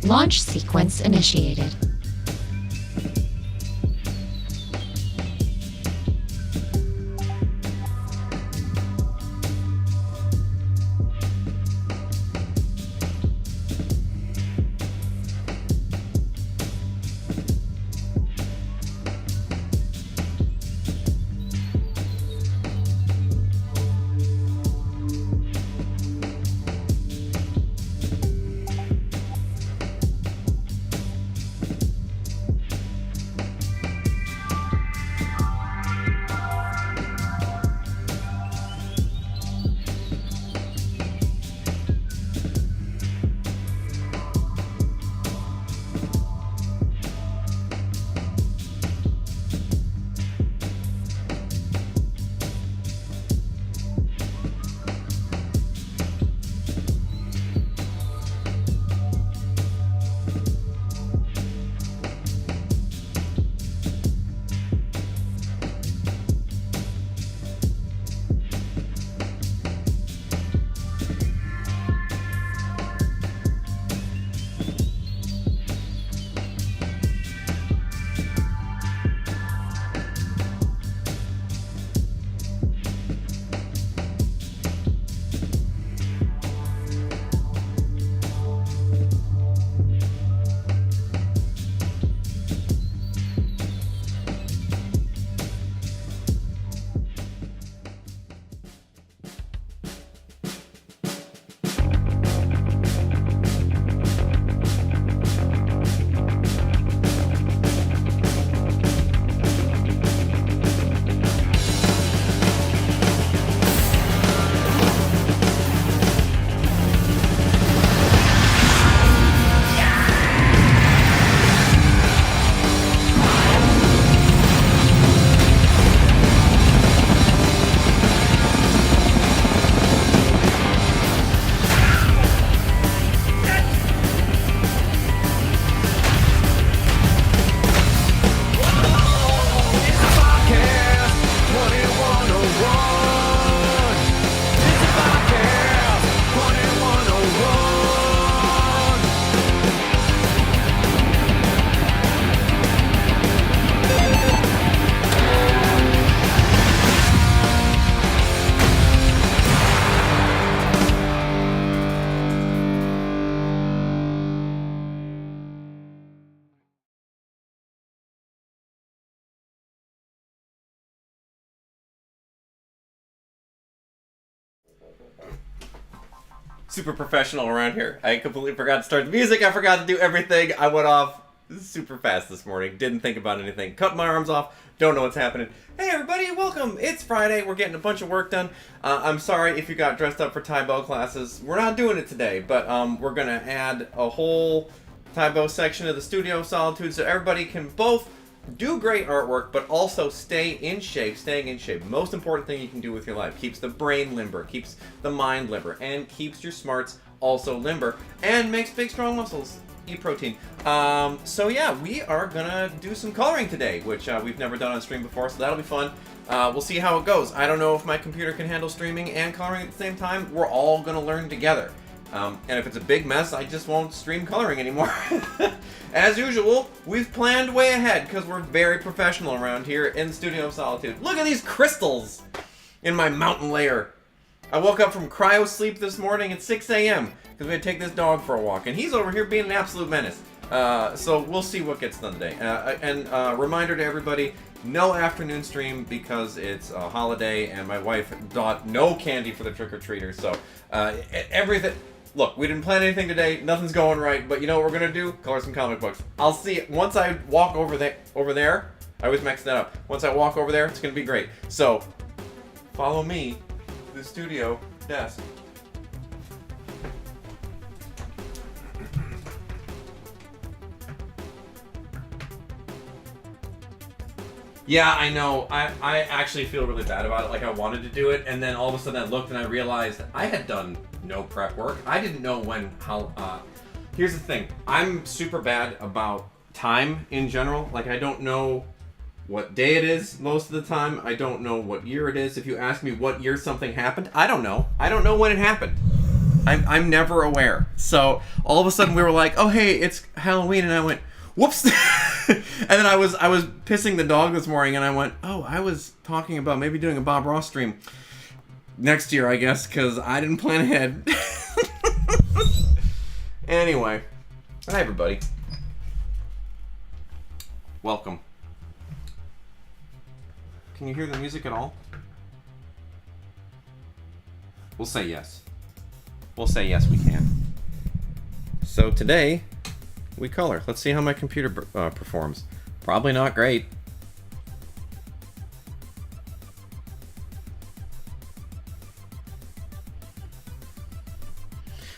Launch sequence initiated. Super professional around here. I completely forgot to start the music. I forgot to do everything. I went off super fast this morning. Didn't think about anything. Cut my arms off. Don't know what's happening. Hey everybody, welcome. It's Friday. We're getting a bunch of work done. I'm sorry if you got dressed up for Taebo classes. We're not doing it today, but we're going to add a whole Taebo section of the Studio of Solitude so everybody can both do great artwork, but also stay in shape. Staying in shape. Most important thing you can do with your life. Keeps the brain limber, keeps the mind limber, and keeps your smarts also limber, and makes big strong muscles. Eat protein. So yeah, we are gonna do some coloring today, which we've never done on stream before, so that'll be fun. We'll see how it goes. I don't know if my computer can handle streaming and coloring at the same time. We're all gonna learn together. And if it's a big mess, I just won't stream coloring anymore. As usual, we've planned way ahead because we're very professional around here in Studio of Solitude. Look at these crystals in my mountain lair. I woke up from cryo sleep this morning at 6 a.m. because we had to take this dog for a walk, and he's over here being an absolute menace. So we'll see what gets done today. And reminder to everybody, no afternoon stream because it's a holiday and my wife bought no candy for the trick-or-treaters. So everything... Look, we didn't plan anything today. Nothing's going right, but you know what we're gonna do? Color some comic books. I'll see once I walk over there. I always mix that up. Once I walk over there, it's gonna be great. So, follow me to the studio desk. Yeah, I know. I actually feel really bad about it. Like, I wanted to do it, and then all of a sudden I looked and I realized I had done no prep work. I didn't know here's the thing. I'm super bad about time in general. Like, I don't know what day it is most of the time. I don't know what year it is. If you ask me what year something happened, I don't know. I don't know when it happened. I'm never aware. So all of a sudden we were like, oh hey, it's Halloween, and I went, whoops. And then I was pissing the dog this morning, and I went, oh, I was talking about maybe doing a Bob Ross stream next year, I guess, because I didn't plan ahead. Anyway, hi everybody. Welcome. Can you hear the music at all? We'll say yes. We'll say yes, we can. So today, we color. Let's see how my computer performs. Probably not great.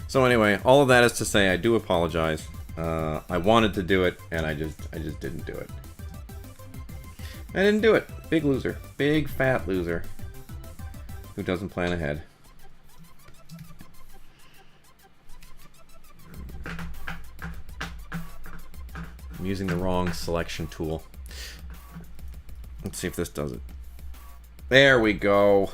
So anyway, all of that is to say, I do apologize. I wanted to do it, and I just didn't do it. I didn't do it. Big loser. Big fat loser. Who doesn't plan ahead. I'm using the wrong selection tool. Let's see if this does it. There we go.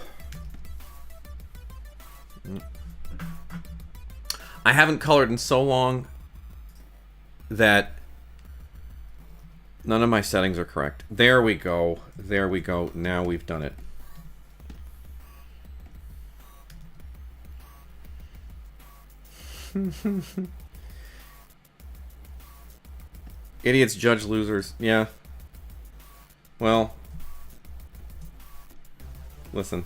I haven't colored in so long that none of my settings are correct. There we go. There we go. Now we've done it. Idiots judge losers. Yeah. Well. Listen.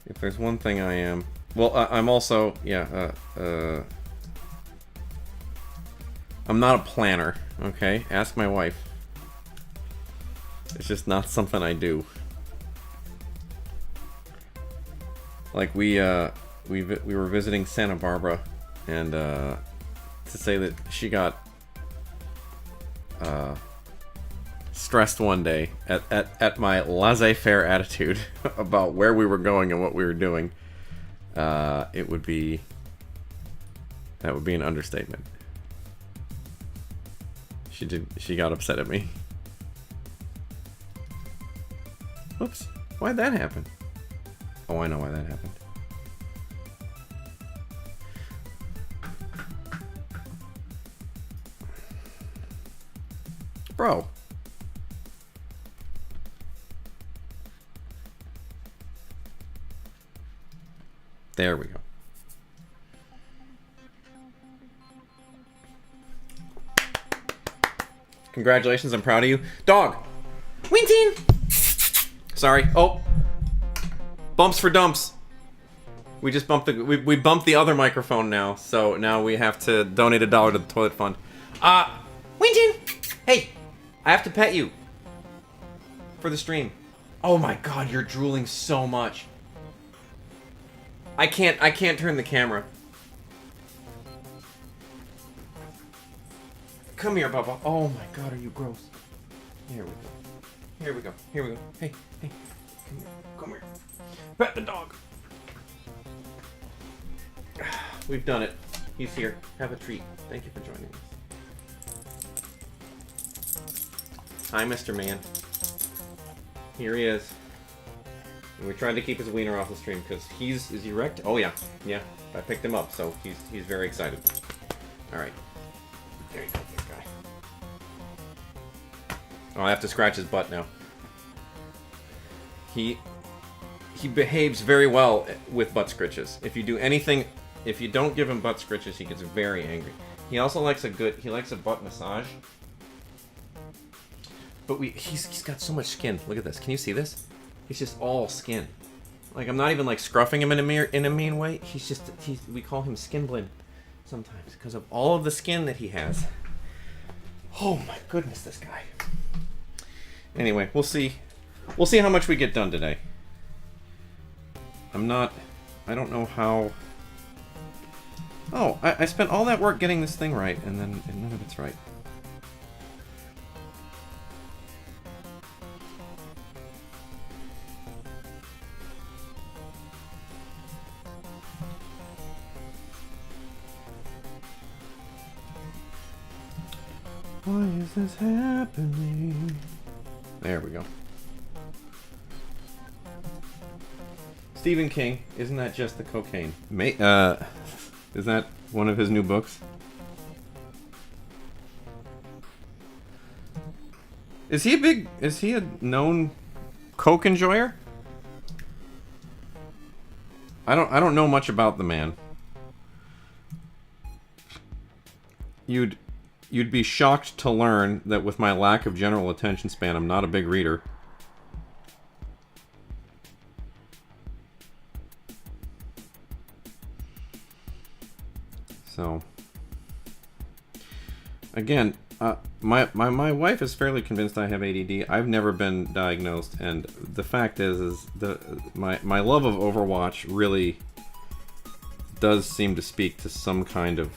If there's one thing I am... Well, I'm also... Yeah, I'm not a planner, okay? Ask my wife. It's just not something I do. Like, we were visiting Santa Barbara, and to say that she got stressed one day at my laissez-faire attitude about where we were going and what we were doing, that would be an understatement. She got upset at me. Oops, why'd that happen? Oh, I know why that happened. Bro. There we go. Congratulations, I'm proud of you. Dog! Wintin! Sorry. Oh. Bumps for dumps. We just bumped we bumped the other microphone now, so now we have to donate $1 to the toilet fund. Wintin! Hey! I have to pet you. For the stream. Oh my god, you're drooling so much. I can't turn the camera. Come here, Bubba. Oh my god, are you gross. Here we go. Here we go. Here we go. Hey, hey. Come here. Come here. Pet the dog. We've done it. He's here. Have a treat. Thank you for joining us. Hi, Mr. Man. Here he is. And we tried to keep his wiener off the stream because is he wrecked? Oh yeah, yeah. I picked him up, so he's very excited. All right, there you go, big guy. Oh, I have to scratch his butt now. He behaves very well with butt scritches. If you do anything, if you don't give him butt scritches, he gets very angry. He also likes he likes a butt massage. But he's got so much skin. Look at this. Can you see this? He's just all skin. Like, I'm not even like scruffing him in a mean way. We call him skin blend sometimes because of all of the skin that he has. Oh my goodness, this guy. Anyway, we'll see. We'll see how much we get done today. I don't know how. Oh, I spent all that work getting this thing right, and none of it's right. Why is this happening? There we go. Stephen King, isn't that just the cocaine? Is that one of his new books? Is he a known coke enjoyer? I don't know much about the man. You'd be shocked to learn that with my lack of general attention span, I'm not a big reader. So, again, my wife is fairly convinced I have ADD. I've never been diagnosed, and the fact is my love of Overwatch really does seem to speak to some kind of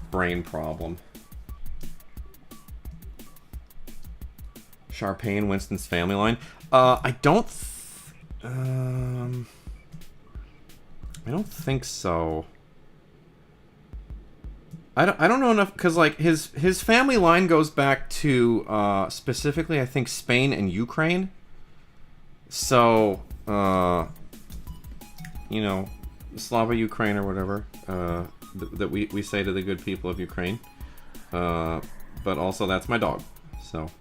brain problem. Sharpay and Winston's family line. I don't think so. I don't know enough, because like his family line goes back to specifically I think Spain and Ukraine. So you know, Slava Ukraine or whatever that we say to the good people of Ukraine. But also that's my dog. So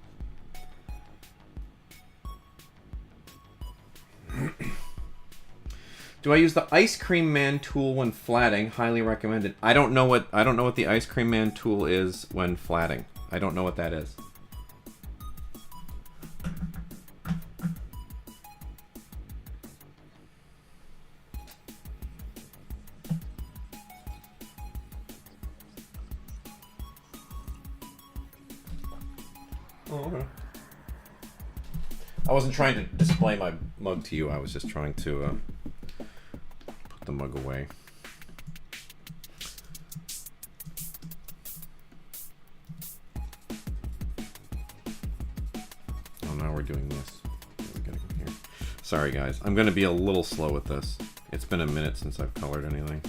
do I use the Ice Cream Man tool when flatting? Highly recommended. I don't know what the Ice Cream Man tool is when flatting. I don't know what that is. Oh, okay. I wasn't trying to display my mug to you. I was just trying to the mug away. Oh, now we're doing this. We're getting here. Sorry, guys. I'm going to be a little slow with this. It's been a minute since I've colored anything,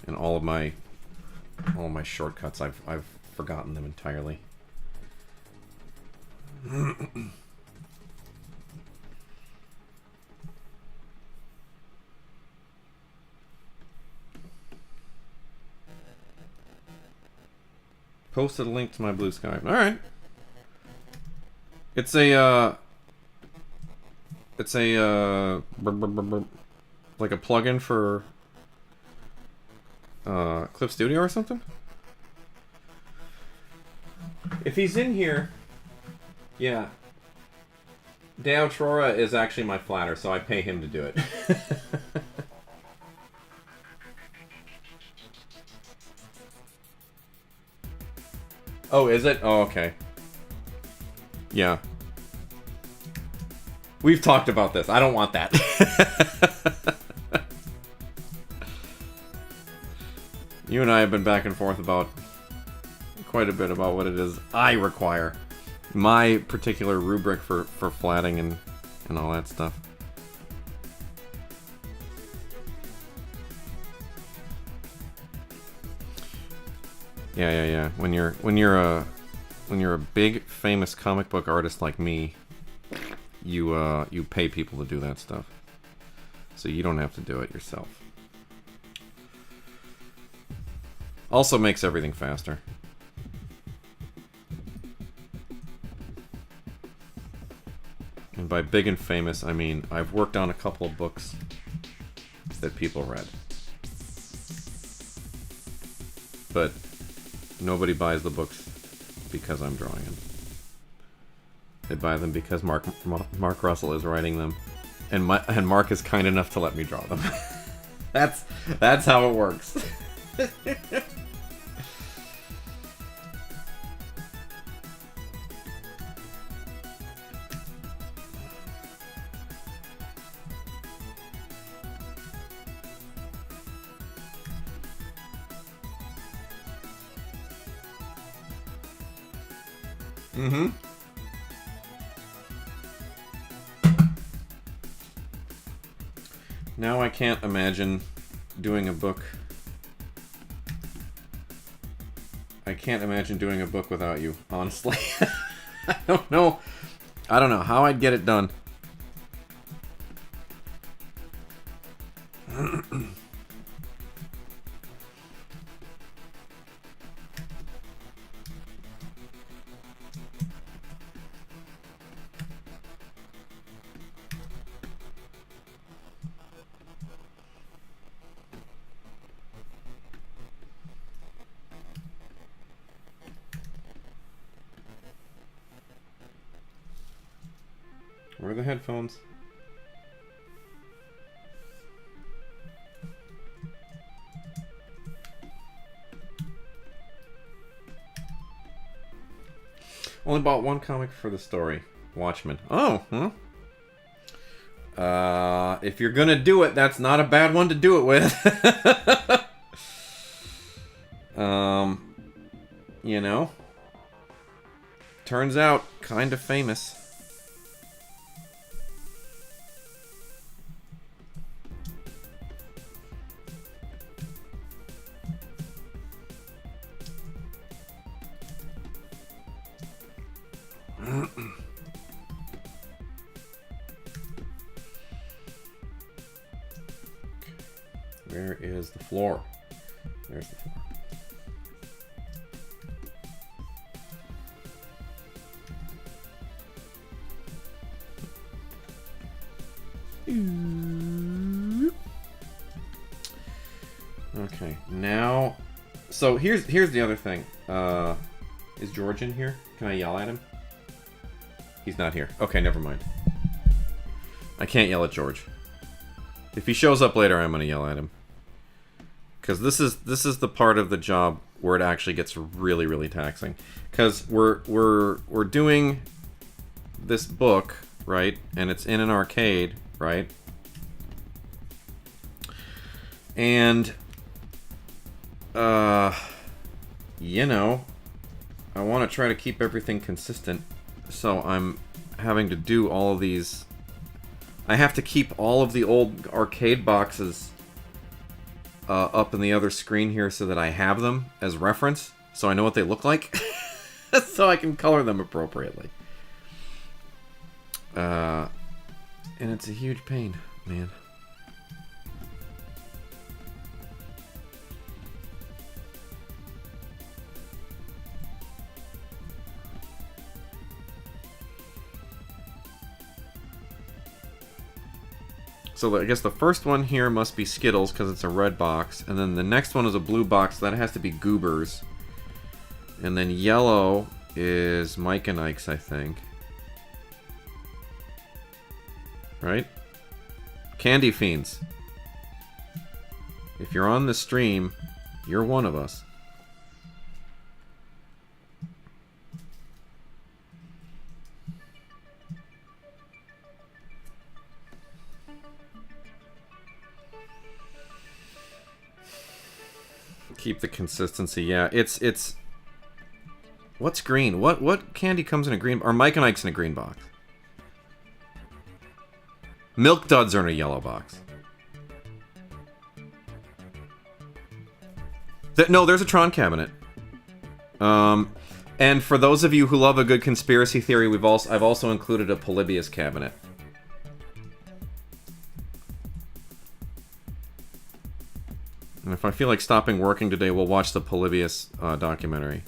and all of my shortcuts, I've forgotten them entirely. Posted a link to my Blue Sky. All right. It's a like a plugin for Clip Studio or something. If he's in here, yeah. Dao Trora is actually my flatter, so I pay him to do it. Oh, is it? Oh, okay. Yeah. We've talked about this. I don't want that. You and I have been back and forth about quite a bit about what it is I require. My particular rubric for flatting and all that stuff. Yeah. When you're a big famous comic book artist like me, you pay people to do that stuff, so you don't have to do it yourself. Also makes everything faster. And by big and famous, I mean I've worked on a couple of books that people read, but nobody buys the books because I'm drawing them. They buy them because Mark Russell is writing them, and Mark is kind enough to let me draw them. That's how it works. Mm-hmm. Now I can't imagine doing a book. I can't imagine doing a book without you, honestly. I don't know. I don't know how I'd get it done. Where are the headphones? Only bought one comic for the story. Watchmen. Oh, huh? If you're gonna do it, that's not a bad one to do it with. You know. Turns out, kind of famous. Where is the floor? There's the floor. Okay, now, so here's the other thing. Is George in here? Can I yell at him? He's not here. Okay, never mind. I can't yell at George. If he shows up later, I'm gonna yell at him. Because this is the part of the job where it actually gets really, really taxing. Because we're doing this book, right? And it's in an arcade, right? And you know, I want to try to keep everything consistent, so I'm having to do all of these. I have to keep all of the old arcade boxes up in the other screen here so that I have them as reference, so I know what they look like, so I can color them appropriately. And it's a huge pain, man. So I guess the first one here must be Skittles because it's a red box. And then the next one is a blue box. That has to be Goobers. And then yellow is Mike and Ike's, I think. Right? Candy Fiends. If you're on the stream, you're one of us. Keep the consistency. Yeah, it's what's green? What candy comes in a green? Or Mike and Ike's in a green box? Milk Duds are in a yellow box. No, there's a Tron cabinet. And for those of you who love a good conspiracy theory, I've also included a Polybius cabinet. And if I feel like stopping working today, we'll watch the Polybius documentary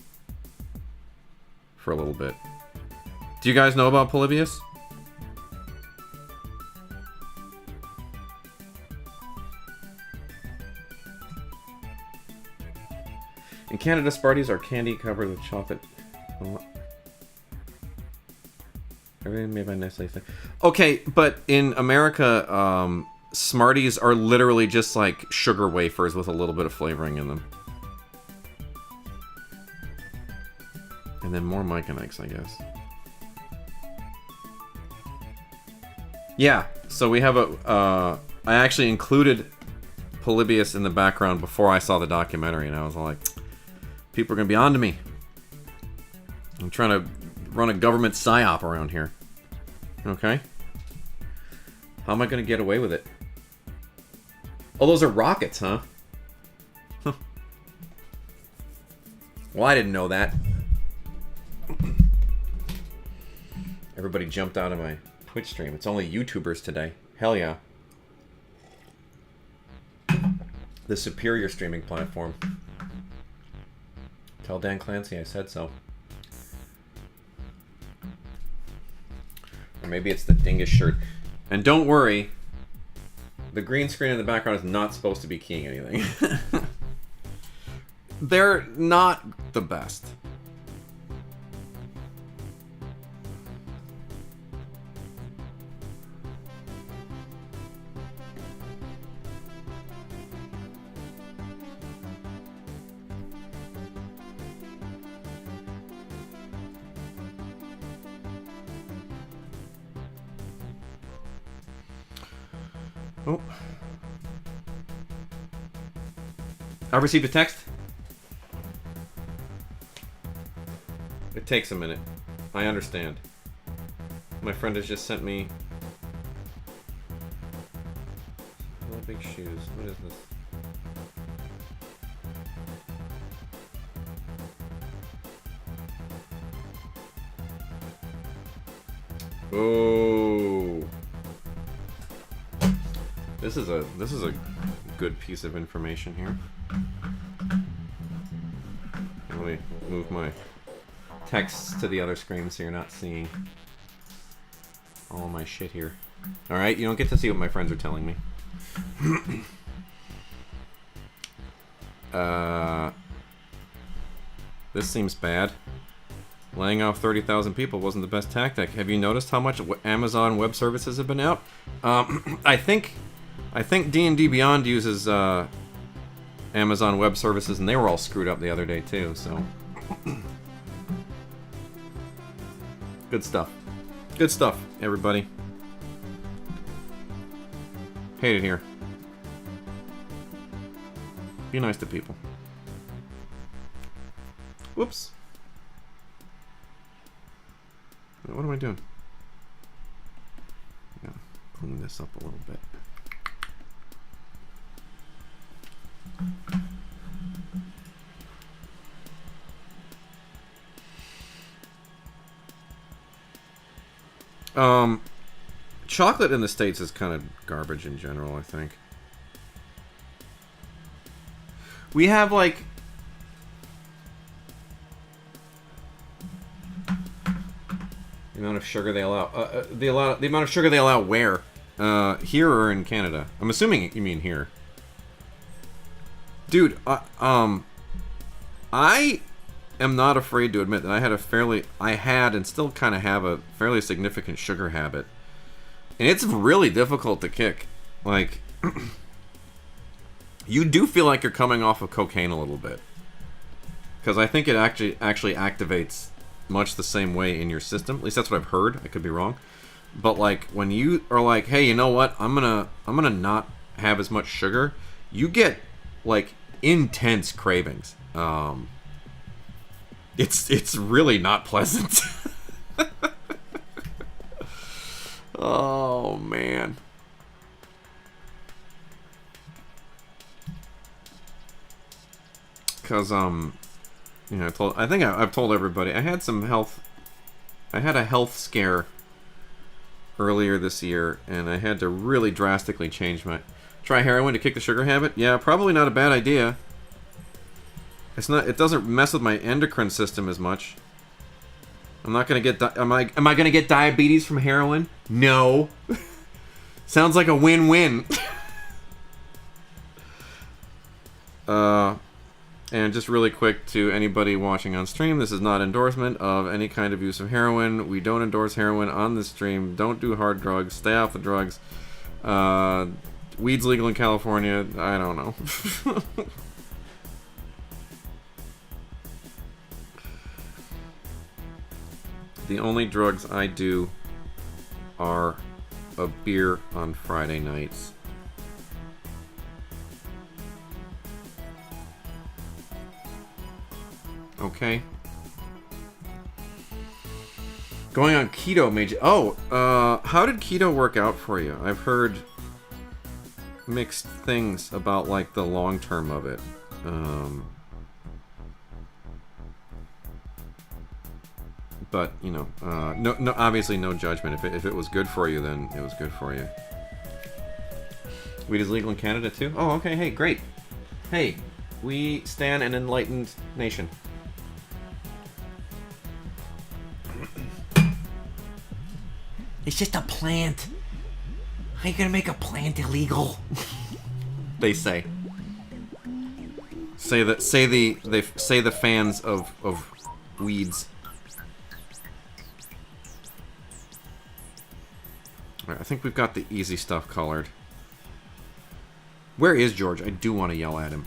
for a little bit. Do you guys know about Polybius? In Canada, Smarties are candy covered with chocolate. Everything made by Nestle. Okay, but in America, Smarties are literally just like sugar wafers with a little bit of flavoring in them. And then more Mike and Ike's, I guess. Yeah, so we have a... I actually included Polybius in the background before I saw the documentary, and I was like, people are going to be on to me. I'm trying to run a government psyop around here. Okay? How am I going to get away with it? Oh, those are rockets, huh? Well, I didn't know that. Everybody jumped out of my Twitch stream. It's only YouTubers today. Hell yeah. The superior streaming platform. Tell Dan Clancy I said so. Or maybe it's the dingus shirt. And don't worry, the green screen in the background is not supposed to be keying anything. They're not the best. Oh. I received a text. It takes a minute. I understand. My friend has just sent me little big shoes. What is this? Oh. This is a good piece of information here. Let me move my texts to the other screen so you're not seeing all my shit here. Alright, you don't get to see what my friends are telling me. This seems bad. Laying off 30,000 people wasn't the best tactic. Have you noticed how much Amazon Web Services have been out? I think D&D Beyond uses Amazon Web Services, and they were all screwed up the other day too, so... Good stuff. Good stuff, everybody. Hate it here. Be nice to people. Whoops. What am I doing? Yeah, clean this up a little bit. Chocolate in the States is kind of garbage in general, I think. We have like the amount of sugar they allow. The amount of sugar they allow where? Here or in Canada? I'm assuming you mean here. Dude, I am not afraid to admit that I had and still kind of have a fairly significant sugar habit. And it's really difficult to kick. Like, you do feel like you're coming off of cocaine a little bit. Because I think it actually activates much the same way in your system. At least that's what I've heard. I could be wrong. But like, when you are like, hey, you know what? I'm gonna not have as much sugar. You get like intense cravings. It's really not pleasant. Oh man. Cause you know, I think I've told everybody I had a health scare earlier this year, and I had to really drastically try heroin to kick the sugar habit. Yeah, probably not a bad idea. It doesn't mess with my endocrine system as much. I'm not gonna get am I gonna get diabetes from heroin? No. Sounds like a win-win. And just really quick to anybody watching on stream, this is not endorsement of any kind of use of heroin. We don't endorse heroin on this stream. Don't do hard drugs. Stay off the drugs. Weed's legal in California. I don't know. The only drugs I do are a beer on Friday nights. Okay. Going on keto made you... Oh, how did keto work out for you? I've heard mixed things about, like, the long term of it. But, you know, no, obviously no judgment. If it was good for you, then it was good for you. Weed is legal in Canada, too? Oh, okay, hey, great. Hey, we stand an enlightened nation. It's just a plant. How you gonna make a plant illegal? They say. Say the fans of weeds. Alright, I think we've got the easy stuff colored. Where is George? I do want to yell at him.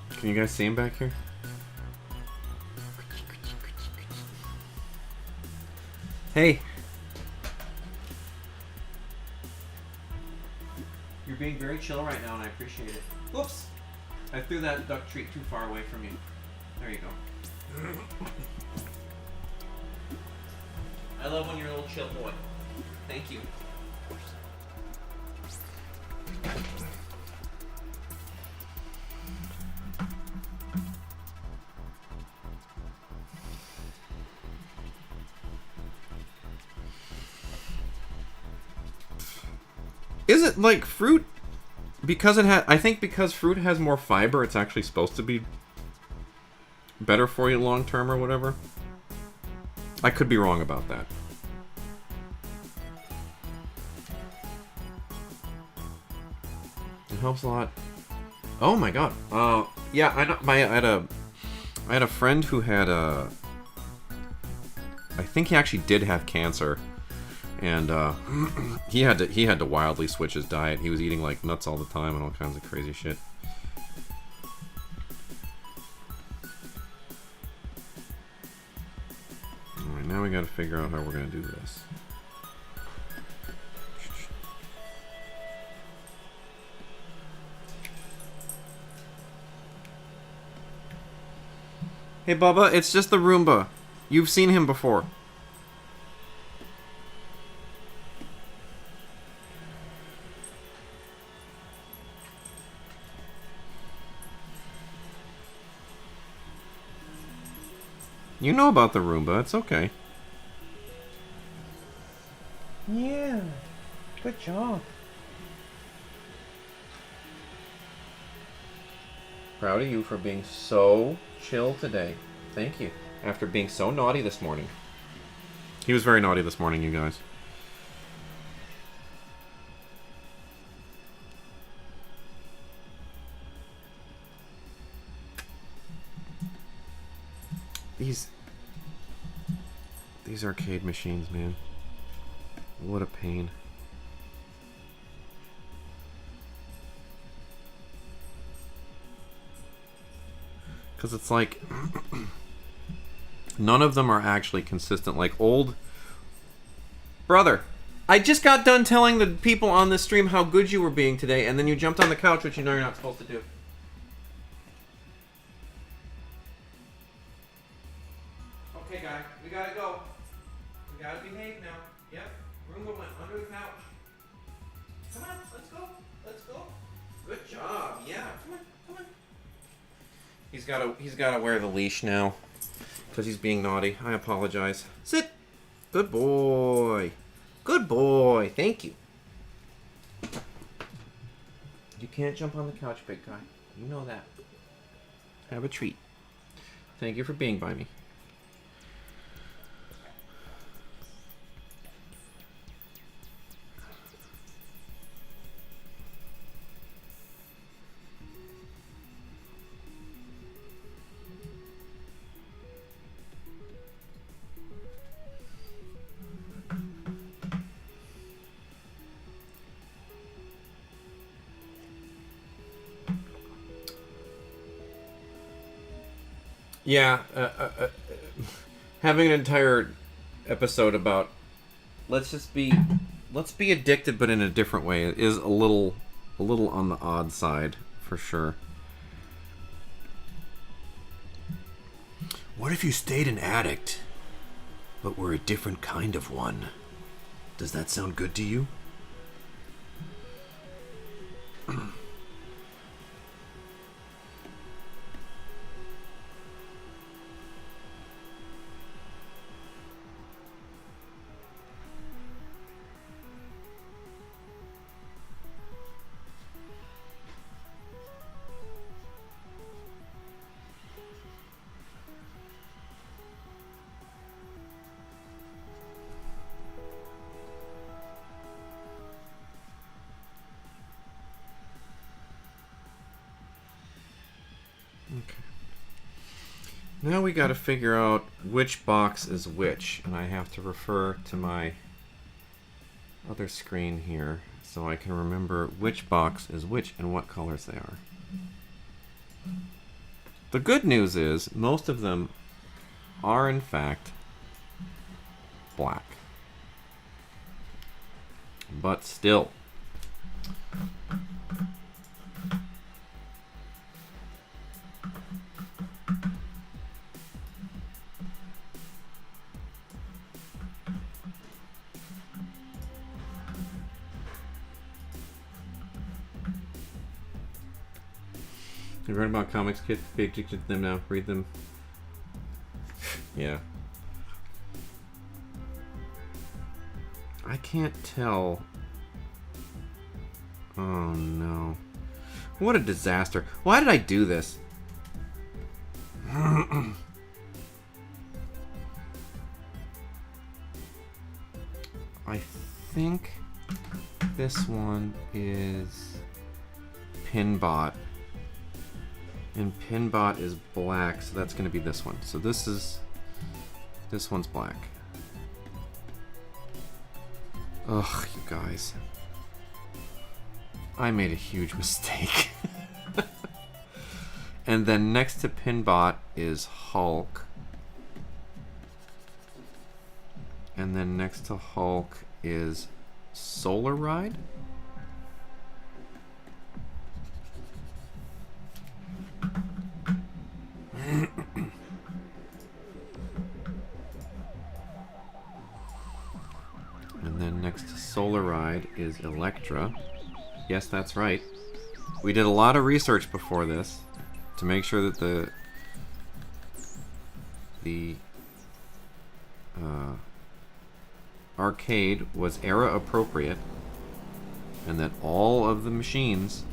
Can you guys see him back here? Hey. You're being very chill right now, and I appreciate it. Whoops! I threw that duck treat too far away from you. There you go. I love when you're a little chill boy. Thank you. Is it like fruit? Because I think because fruit has more fiber, it's actually supposed to be better for you long term or whatever. I could be wrong about that. It helps a lot. Oh my god. Yeah, I know. I had a friend who had I think he actually did have cancer. And he had to wildly switch his diet. He was eating like nuts all the time and all kinds of crazy shit. Alright, now we gotta figure out how we're gonna do this. Hey Bubba, it's just the Roomba. You've seen him before. You know about the Roomba, it's okay. Yeah. Good job. Proud of you for being so chill today. Thank you. After being so naughty this morning. He was very naughty this morning, you guys. These arcade machines, man. What a pain. Because it's like none of them are actually consistent. Like old brother, I just got done telling the people on this stream how good you were being today, and then you jumped on the couch, which you know you're not supposed to do. Okay, guy, we gotta go. We gotta behave now. Yep, Roomba went under the couch. Come on, let's go. Let's go. Good job. Yeah, come on, come on. He's gotta wear the leash now because he's being naughty. I apologize. Sit. Good boy. Good boy. Thank you. You can't jump on the couch, big guy. You know that. Have a treat. Thank you for being by me. Yeah, having an entire episode about let's be addicted, but in a different way is a little on the odd side for sure. What if you stayed an addict, but were a different kind of one? Does that sound good to you? Now we got to figure out which box is which, and I have to refer to my other screen here so I can remember which box is which and what colors they are. The good news is most of them are in fact black. But still. You read about comics, kids? Be addicted to them now. Read them. Yeah. I can't tell. Oh no. What a disaster. Why did I do this? I think this one is Pinbot. And Pinbot is black, so that's going to be this one. So this one's black. Ugh, you guys. I made a huge mistake. And then next to Pinbot is Hulk. And then next to Hulk is Solar Ride. And then next to Solar Ride is Electra. Yes, that's right. We did a lot of research before this to make sure that the arcade was era appropriate and that all of the machines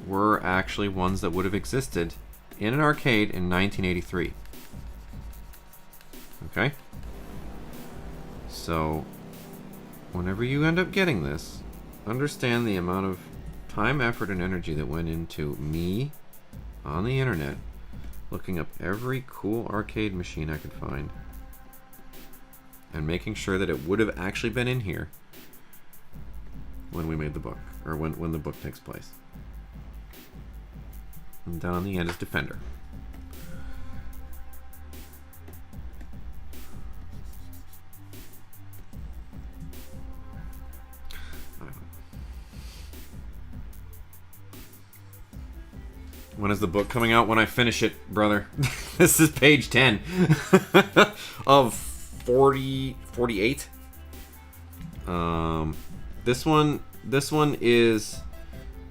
were actually ones that would have existed in an arcade in 1983. Okay? So, whenever you end up getting this, understand the amount of time, effort, and energy that went into me on the internet looking up every cool arcade machine I could find and making sure that it would have actually been in here when we made the book, or when the book takes place. And down on the end is Defender. When is the book coming out? When I finish it, brother. This is page 10 of 48. This one is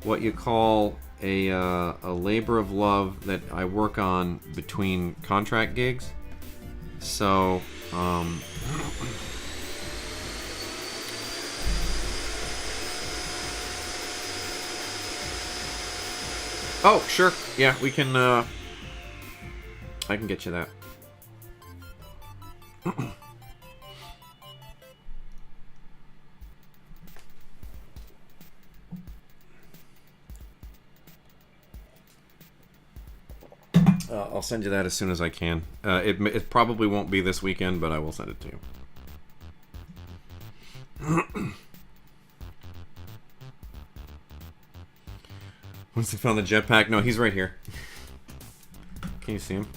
what you call a labor of love that I work on between contract gigs. So, oh, sure. Yeah, we can, I can get you that. I'll send you that as soon as I can. It probably won't be this weekend, but I will send it to you. Once they found the jetpack, no, he's right here. Can you see him?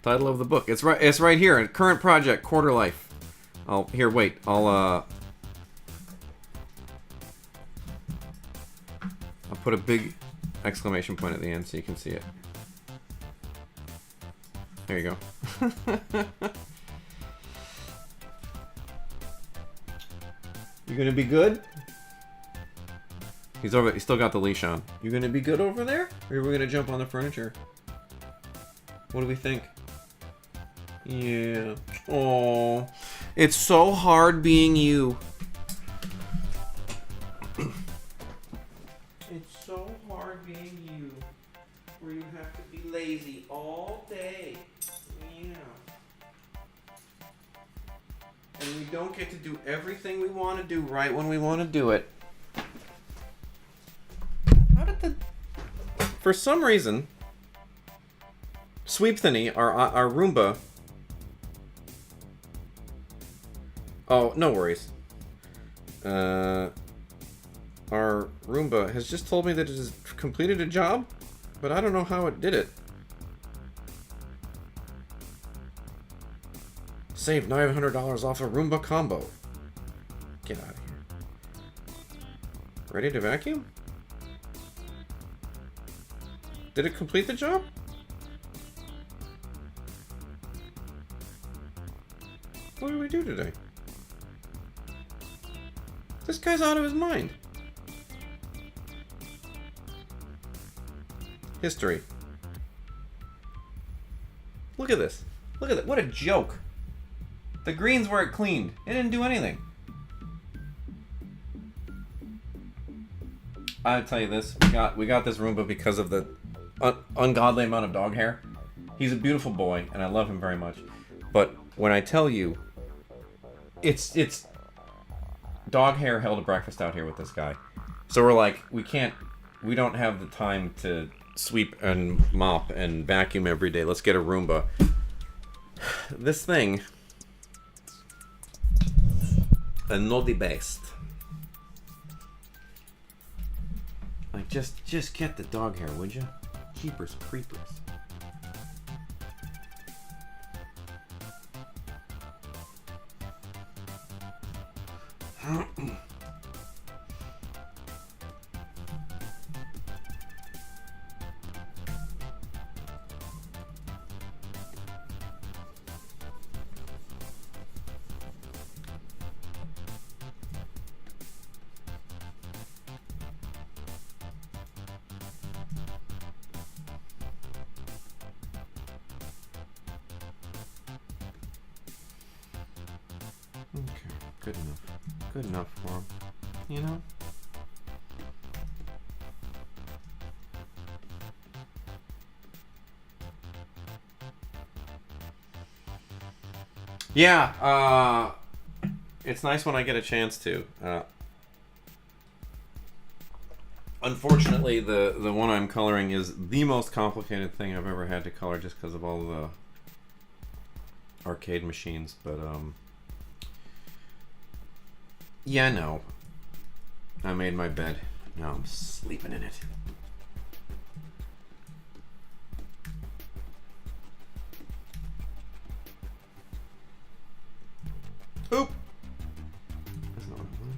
Title of the book. It's right here. Current project, Quarter Life. I'll put a big exclamation point at the end so you can see it. There you go. You gonna be good? He's over. He's still got the leash on. You gonna be good over there, or are we gonna jump on the furniture? What do we think? Yeah. Oh, it's so hard being you. It's so hard being you, where you have to be lazy all day. Yeah. And we don't get to do everything we want to do right when we want to do it. How did the... For some reason, Sweepthany, our Roomba... Oh, no worries. Our Roomba has just told me that it has completed a job, but I don't know how it did it. Save $900 off a Roomba combo. Get out of here. Ready to vacuum? Did it complete the job? What did we do today? This guy's out of his mind. History. Look at this. Look at that. What a joke. The greens were it cleaned. It didn't do anything. I'll tell you this. We got this Roomba because of the ungodly amount of dog hair. He's a beautiful boy, and I love him very much. But when I tell you, it's dog hair held a breakfast out here with this guy. So we're like, we don't have the time to sweep and mop and vacuum every day. Let's get a Roomba. This thing, not the best. Like, just get the dog hair, would you? Jeepers creepers. Okay, good enough. Good enough for him. You know? Yeah, it's nice when I get a chance to. Unfortunately, the one I'm coloring is the most complicated thing I've ever had to color just because of all the arcade machines, but yeah, no. I made my bed. Now I'm sleeping in it. Oop! That's not what I wanted.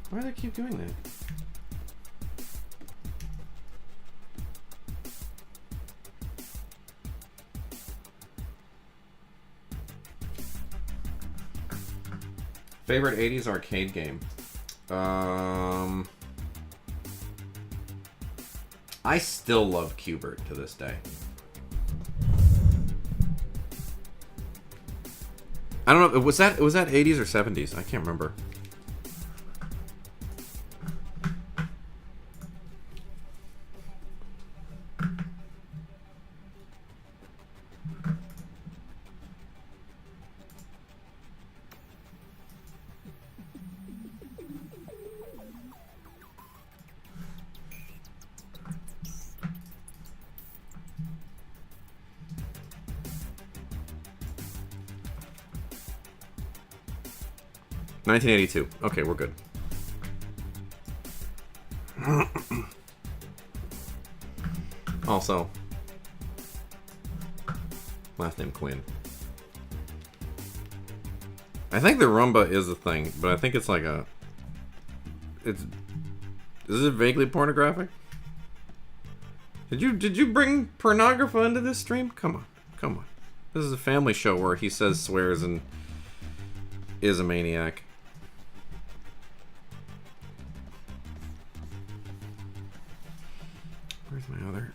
Why do they keep doing that? Favorite 80s arcade game? I still love Q*bert to this day. I don't know, was that 80s or 70s? I can't remember. $1982. Okay, we're good. Also, last name Quinn. I think the Roomba is a thing, but I think it's like a Is it vaguely pornographic? Did you bring pornography into this stream? Come on, come on. This is a family show where he says swears and is a maniac. Where's my other?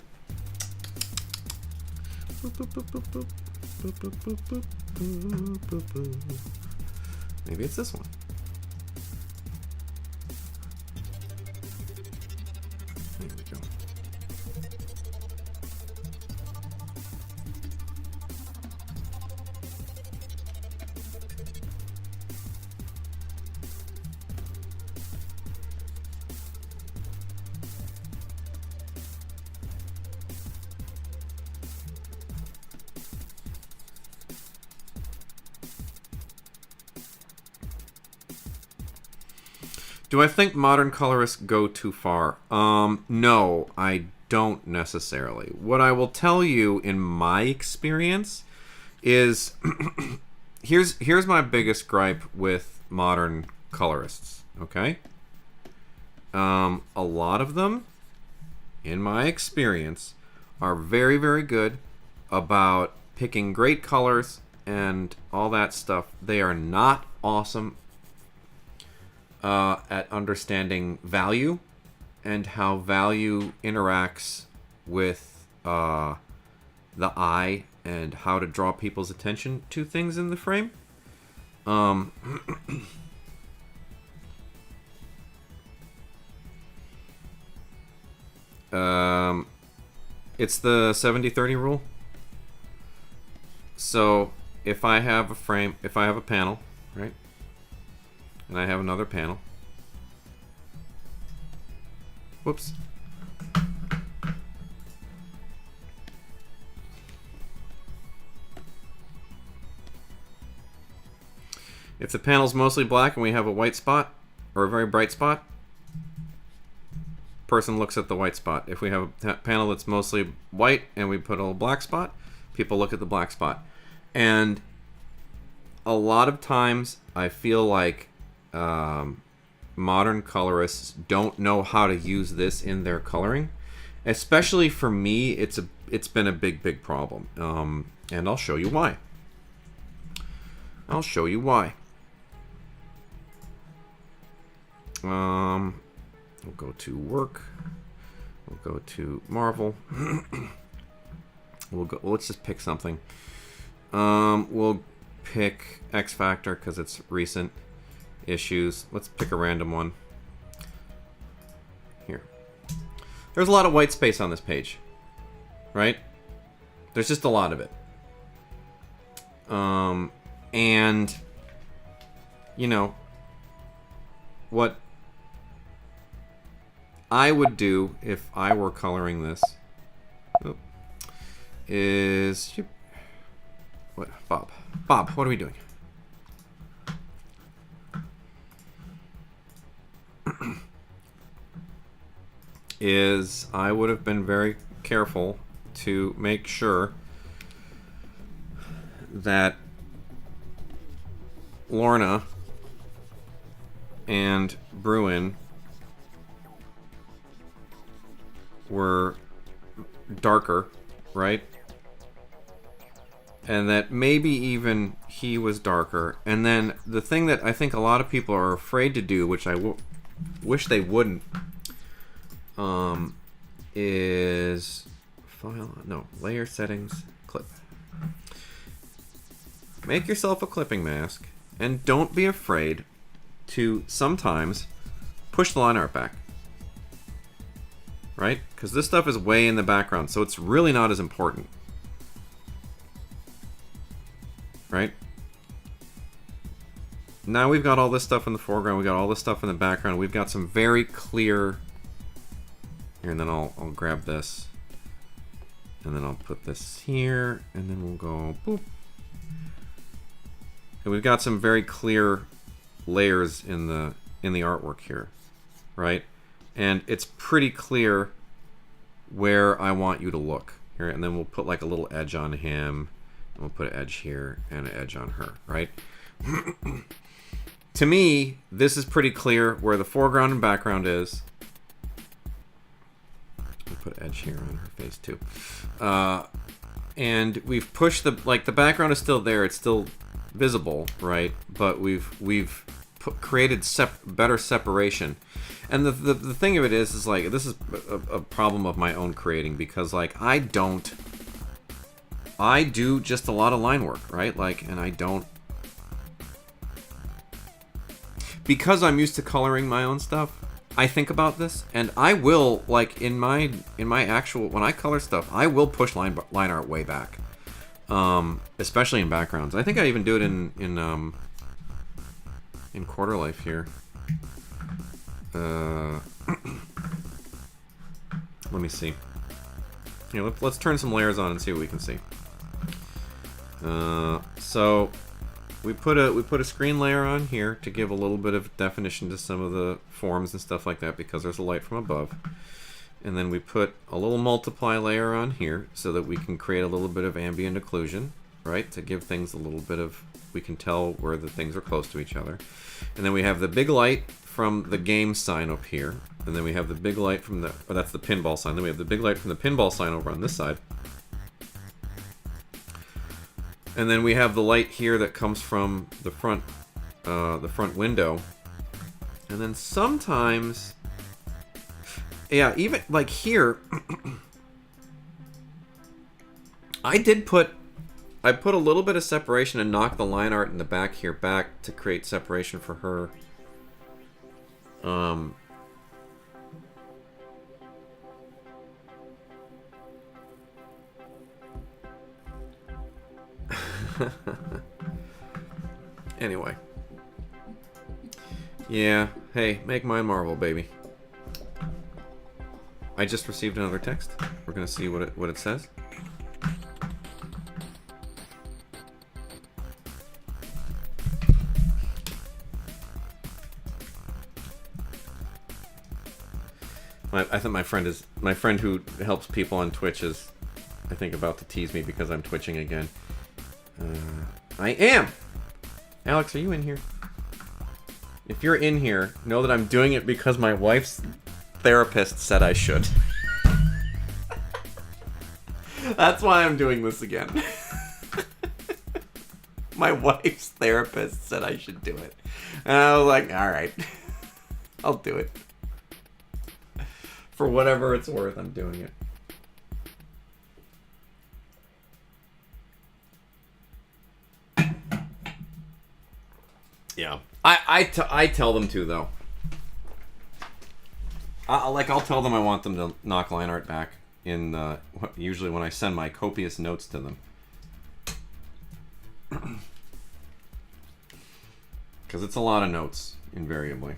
Maybe it's this one. There we go. Do I think modern colorists go too far? No, I don't necessarily. What I will tell you in my experience is here's my biggest gripe with modern colorists, okay? A lot of them, in my experience, are very, very good about picking great colors and all that stuff. They are not awesome at understanding value and how value interacts with the eye and how to draw people's attention to things in the frame. It's the 70-30 rule. So if I have a frame, if I have a panel, right? And I have another panel. Whoops. If the panel's mostly black and we have a white spot, or a very bright spot, person looks at the white spot. If we have a panel that's mostly white and we put a little black spot, people look at the black spot. And a lot of times I feel like modern colorists don't know how to use this in their coloring. Especially for me, it's been a big problem. And I'll show you why. I'll show you why. We'll go to work. We'll go to Marvel. Let's just pick something. We'll pick X Factor because it's recent issues. Let's pick a random one. Here. There's a lot of white space on this page, right? There's just a lot of it. And you know what I would do if I were coloring this is what Bob, what are we doing? Is I would have been very careful to make sure that Lorna and Bruin were darker, right? And that maybe even he was darker. And then the thing that I think a lot of people are afraid to do, which I wish they wouldn't, is layer settings, clip. Make yourself a clipping mask and don't be afraid to sometimes push the line art back. Right? Because this stuff is way in the background, so it's really not as important. Right? Now we've got all this stuff in the foreground, we've got all this stuff in the background, we've got some very clear... Here, and then I'll grab this. And then I'll put this here, and then we'll go boop. And we've got some very clear layers in the artwork here, right? And it's pretty clear where I want you to look here. And then we'll put like a little edge on him. And we'll put an edge here and an edge on her, right? to me, this is pretty clear where the foreground and background is. I'll put edge here on her face too. And we've pushed the background is still there. It's still visible, right? But we've created better separation. And the thing of it is like, this is a problem of my own creating, because like I do just a lot of line work, right? Like, and I don't, because I'm used to coloring my own stuff, I think about this, and I will, like, in my actual, when I color stuff, I will push line art way back, especially in backgrounds. I think I even do it in Quarter Life here. Let me see. Here, let's turn some layers on and see what we can see. So we put a screen layer on here to give a little bit of definition to some of the forms and stuff like that, because there's a light from above. And then we put a little multiply layer on here so that we can create a little bit of ambient occlusion, right? To give things a little bit of, we can tell where the things are close to each other. And then we have the big light from the game sign up here. And then we have the big light from the, or that's the pinball sign. Then we have the big light from the pinball sign over on this side. And then we have the light here that comes from the front window. And then sometimes, yeah, even like here, I put a little bit of separation and knock the line art in the back here back to create separation for her. Anyway. Yeah, hey, make mine Marvel, baby. I just received another text. We're gonna see what it says. I think my friend who helps people on Twitch is, I think, about to tease me because I'm twitching again. I am! Alex, are you in here? If you're in here, know that I'm doing it because my wife's therapist said I should. That's why I'm doing this again. My wife's therapist said I should do it. And I was like, alright. I'll do it. For whatever it's worth, I'm doing it. Yeah, I tell them to, though. I'll tell them I want them to knock line art back in usually when I send my copious notes to them, because it's a lot of notes invariably.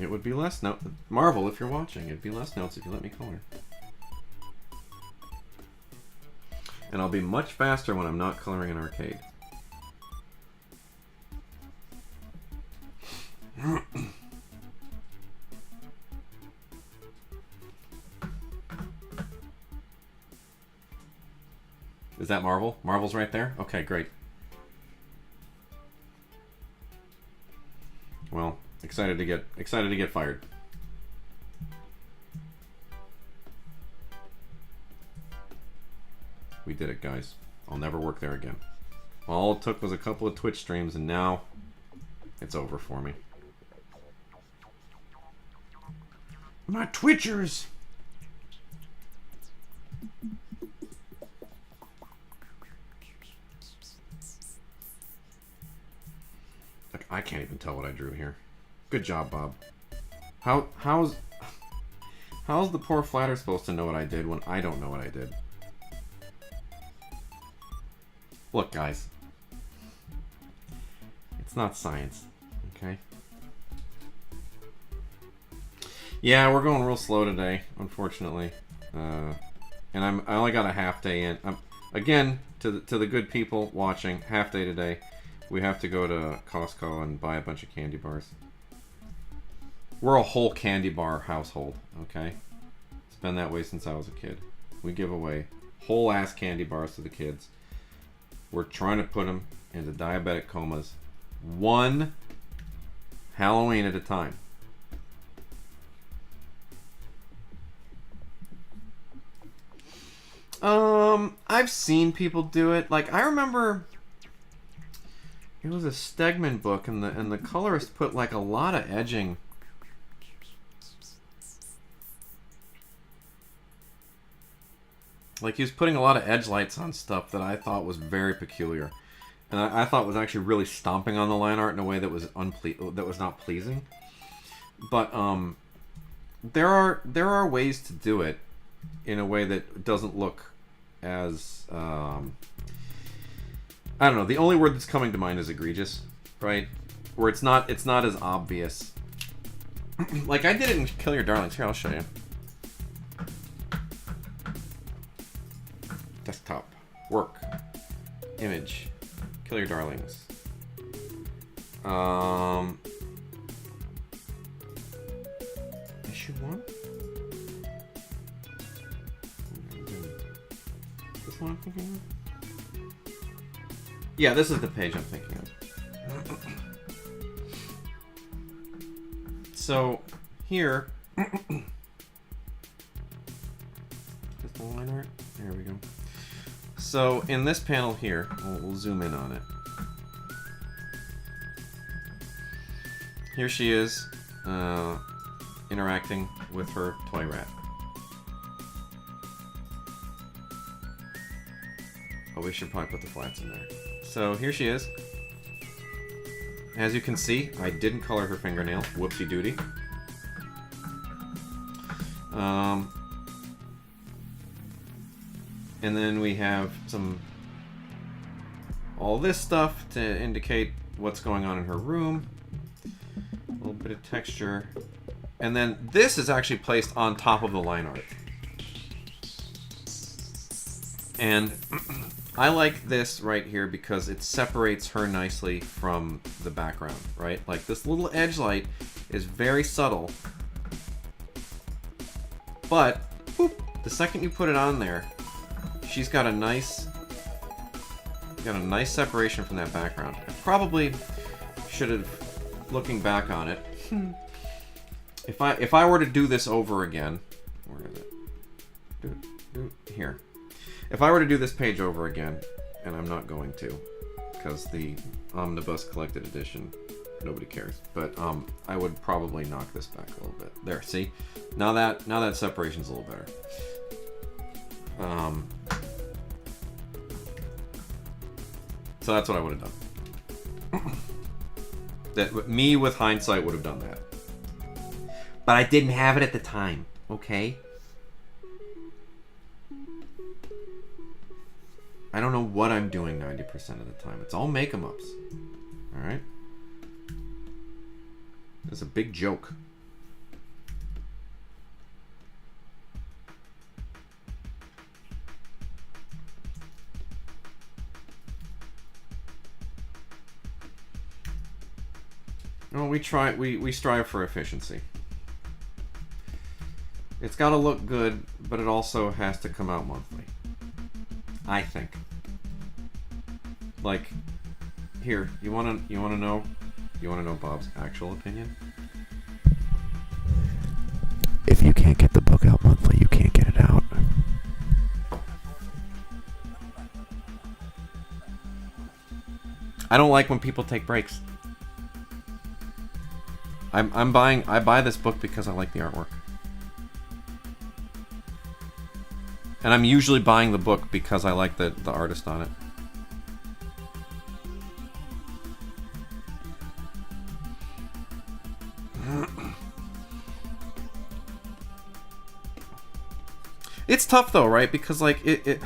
It would be less note. Marvel, if you're watching, it'd be less notes if you let me color. And I'll be much faster when I'm not coloring in arcade. Is that Marvel? Marvel's right there? Okay, great. Well, excited to get fired. We did it, guys. I'll never work there again. All it took was a couple of Twitch streams, and now it's over for me. My Twitchers! Like, I can't even tell what I drew here. Good job, Bob. How's the poor flatter supposed to know what I did when I don't know what I did? Look, guys. It's not science, okay? Yeah, we're going real slow today, unfortunately. And I only got a half day in. Again, to the good people watching, half day today. We have to go to Costco and buy a bunch of candy bars. We're a whole candy bar household, okay? It's been that way since I was a kid. We give away whole ass candy bars to the kids. We're trying to put them into diabetic comas, one Halloween at a time. I've seen people do it. Like, I remember it was a Stegman book, and the colorist put like a lot of edging. Like, he was putting a lot of edge lights on stuff that I thought was very peculiar, and I thought was actually really stomping on the line art in a way that was not pleasing. But there are ways to do it in a way that doesn't look as I don't know. The only word that's coming to mind is egregious, right? Where it's not as obvious. Like, I did it in Kill Your Darlings. Here, I'll show you. Desktop, work, image, Kill Your Darlings. Issue 1. This one I'm thinking of? Yeah, this is the page I'm thinking of. So, here... Is the line art? There we go. So, in this panel here, we'll zoom in on it. Here she is, interacting with her toy rat. Oh, we should probably put the flats in there. So here she is. As you can see, I didn't color her fingernail. Whoopsie doody. And then we have all this stuff to indicate what's going on in her room. A little bit of texture. And then this is actually placed on top of the line art. And I like this right here because it separates her nicely from the background, right? Like, this little edge light is very subtle. But, boop, the second you put it on there, she's got a nice separation from that background. I probably should have, looking back on it, if I were to do this over again, where is it? Here. If I were to do this page over again, and I'm not going to, because the Omnibus Collected Edition, nobody cares. But I would probably knock this back a little bit. There, see? Now that separation's a little better. So that's what I would have done. That me with hindsight would have done that. But I didn't have it at the time, okay? I don't know what I'm doing 90% of the time. It's all make-em-ups. Alright? It's a big joke. No, we strive for efficiency. It's got to look good, but it also has to come out monthly. I think. Like, here, you wanna know Bob's actual opinion? If you can't get the book out monthly, you can't get it out. I don't like when people take breaks. I buy this book because I like the artwork. And I'm usually buying the book because I like the artist on it. It's tough though, right? Because like it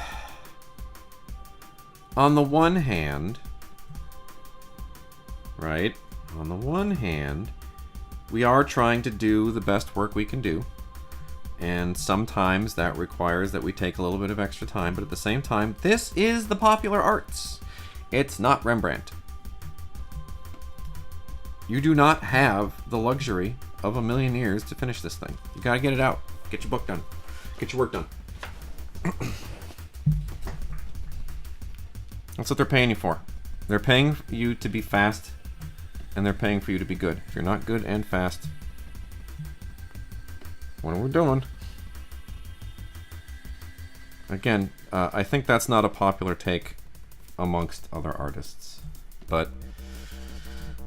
on the one hand, right? On the one hand, we are trying to do the best work we can do. And sometimes that requires that we take a little bit of extra time, but at the same time, this is the popular arts. It's not Rembrandt. You do not have the luxury of a million years to finish this thing. You gotta get it out. Get your book done. Get your work done. That's what they're paying you for. They're paying you to be fast, and they're paying for you to be good. If you're not good and fast, what are we doing? Again, I think that's not a popular take amongst other artists, but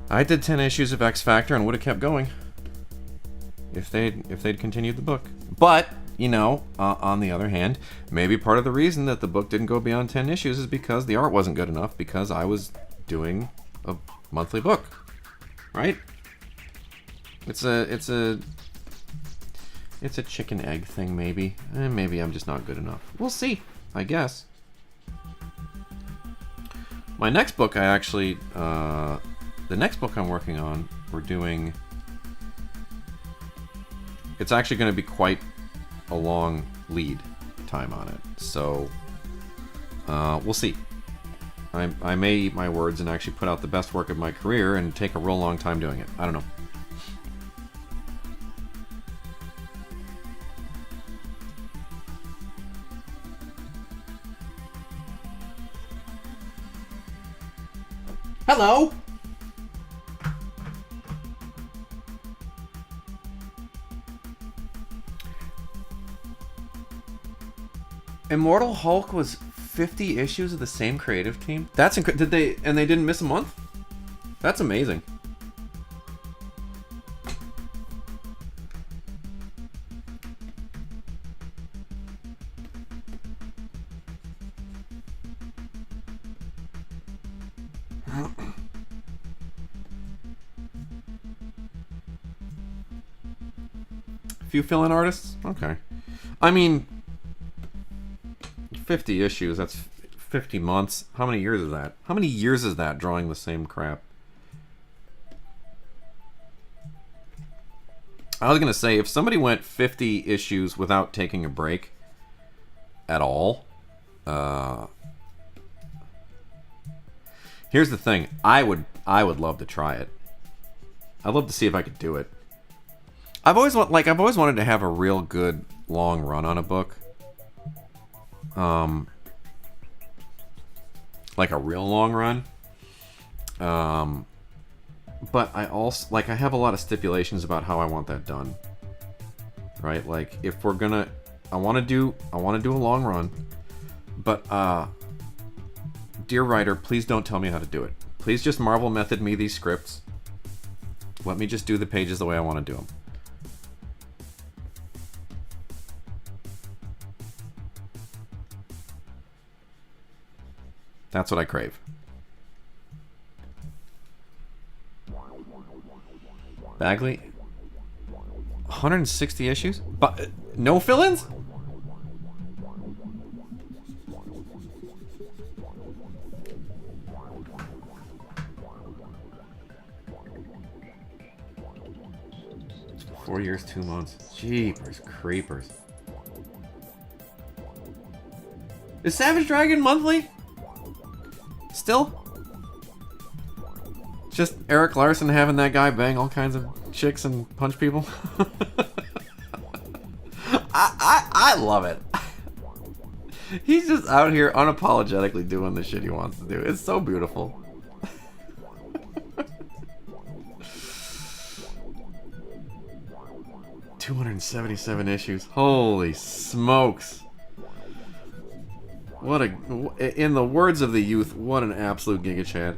I did 10 issues of X Factor and would have kept going if they'd continued the book. But you know, on the other hand, maybe part of the reason that the book didn't go beyond 10 issues is because the art wasn't good enough, because I was doing a monthly book, right? It's a chicken egg thing, maybe. Maybe I'm just not good enough. We'll see, I guess. My next book, the next book I'm working on, it's actually going to be quite a long lead time on it. So, we'll see. I may eat my words and actually put out the best work of my career and take a real long time doing it. I don't know. Hello! Immortal Hulk was 50 issues of the same creative team? That's incredible. They didn't miss a month? That's amazing. Few fill-in artists? Okay. I mean, 50 issues, that's 50 months. How many years is that? How many years is that drawing the same crap? I was going to say, if somebody went 50 issues without taking a break at all, here's the thing. I would love to try it. I'd love to see if I could do it. I've always wanted to have a real good long run on a book. Like a real long run. But I also, I have a lot of stipulations about how I want that done. Right? Like, if we're gonna, I want to do a long run, but dear writer, please don't tell me how to do it. Please just Marvel method me these scripts. Let me just do the pages the way I want to do them. That's what I crave. Bagley, 160 issues? But no fill-ins? Four years, 2 months. Jeepers creepers. Is Savage Dragon monthly? Still? Just Eric Larson having that guy bang all kinds of chicks and punch people? I love it. He's just out here unapologetically doing the shit he wants to do. It's so beautiful. $277 issues. Holy smokes. What a, in the words of the youth, what an absolute Giga Chad.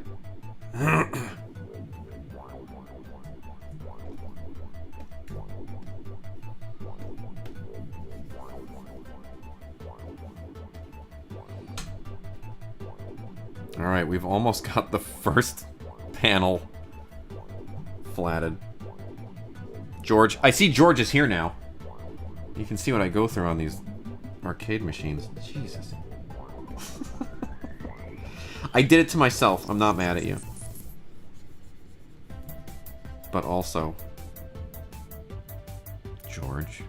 Alright, we've almost got the first panel flatted. George, I see George is here now. You can see what I go through on these arcade machines. Jesus. I did it to myself. I'm not mad at you. But also, George.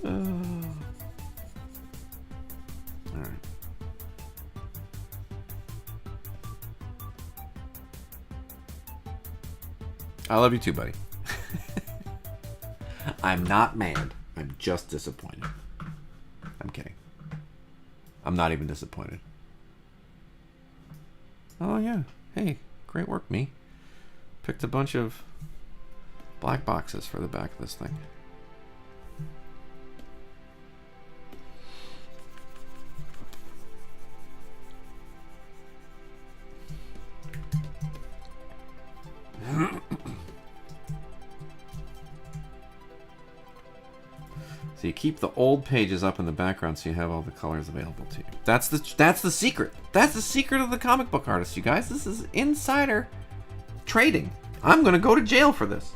Alright. I love you too, buddy. I'm not mad. I'm just disappointed. I'm kidding. I'm not even disappointed. Oh yeah. Hey, great work, me. Picked a bunch of black boxes for the back of this thing. So you keep the old pages up in the background so you have all the colors available to you. That's the secret. That's the secret of the comic book artist, you guys. This is insider trading. I'm gonna go to jail for this.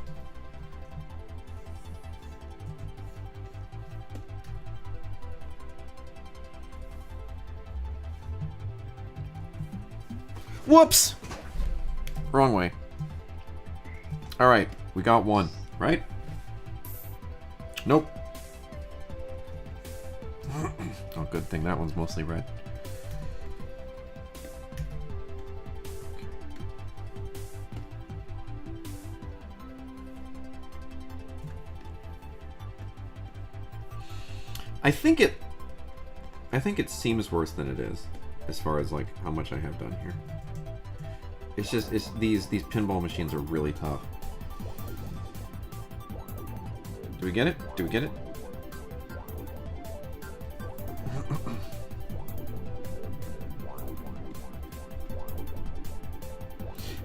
Whoops! Wrong way. Alright, we got one, right? Nope. Oh, good thing that one's mostly red. I think it seems worse than it is, as far as like how much I have done here. It's just these pinball machines are really tough. Do we get it? Do we get it?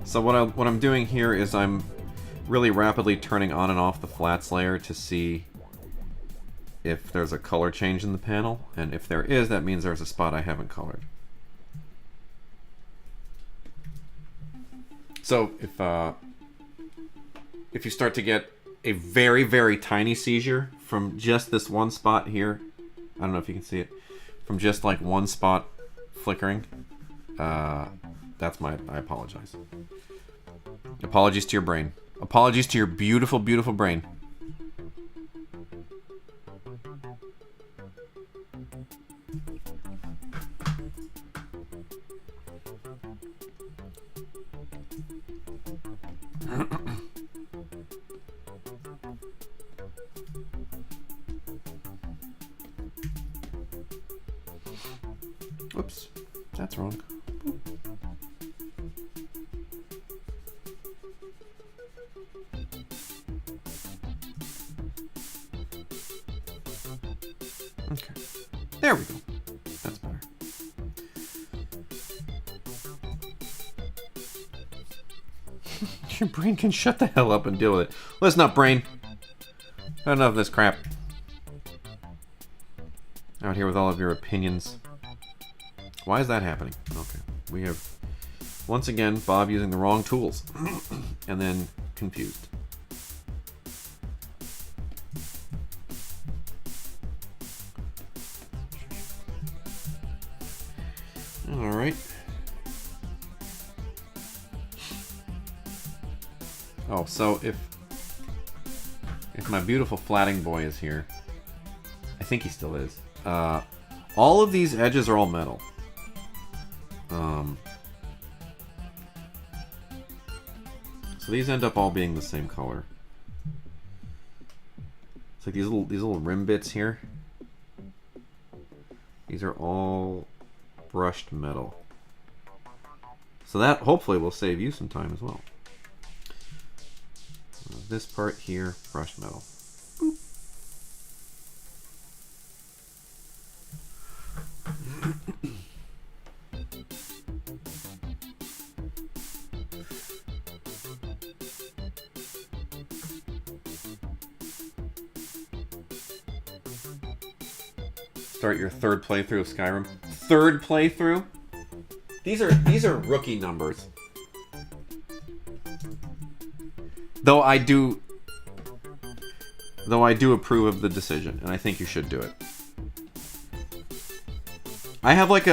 So what I'm doing here is I'm really rapidly turning on and off the flats layer to see if there's a color change in the panel, and if there is, that means there's a spot I haven't colored. So if you start to get a very, very tiny seizure from just this one spot here, I don't know if you can see it, from just like one spot flickering, that's I apologize. Apologies to your brain. Apologies to your beautiful, beautiful brain. Oops, that's wrong. Okay, there we go. That's better. Your brain can shut the hell up and deal with it. Listen up, brain. Enough of this crap. Out here with all of your opinions. Why is that happening? Okay, we have once again Bob using the wrong tools and then confused. All right. Oh, so if my beautiful flatting boy is here, I think he still is. All of these edges are all metal. So these end up all being the same color. It's like these little rim bits here. These are all brushed metal. So that hopefully will save you some time as well. This part here, brushed metal. Boop. Start your third playthrough of Skyrim. Third playthrough? These are rookie numbers. Though I do approve of the decision, and I think you should do it. I have like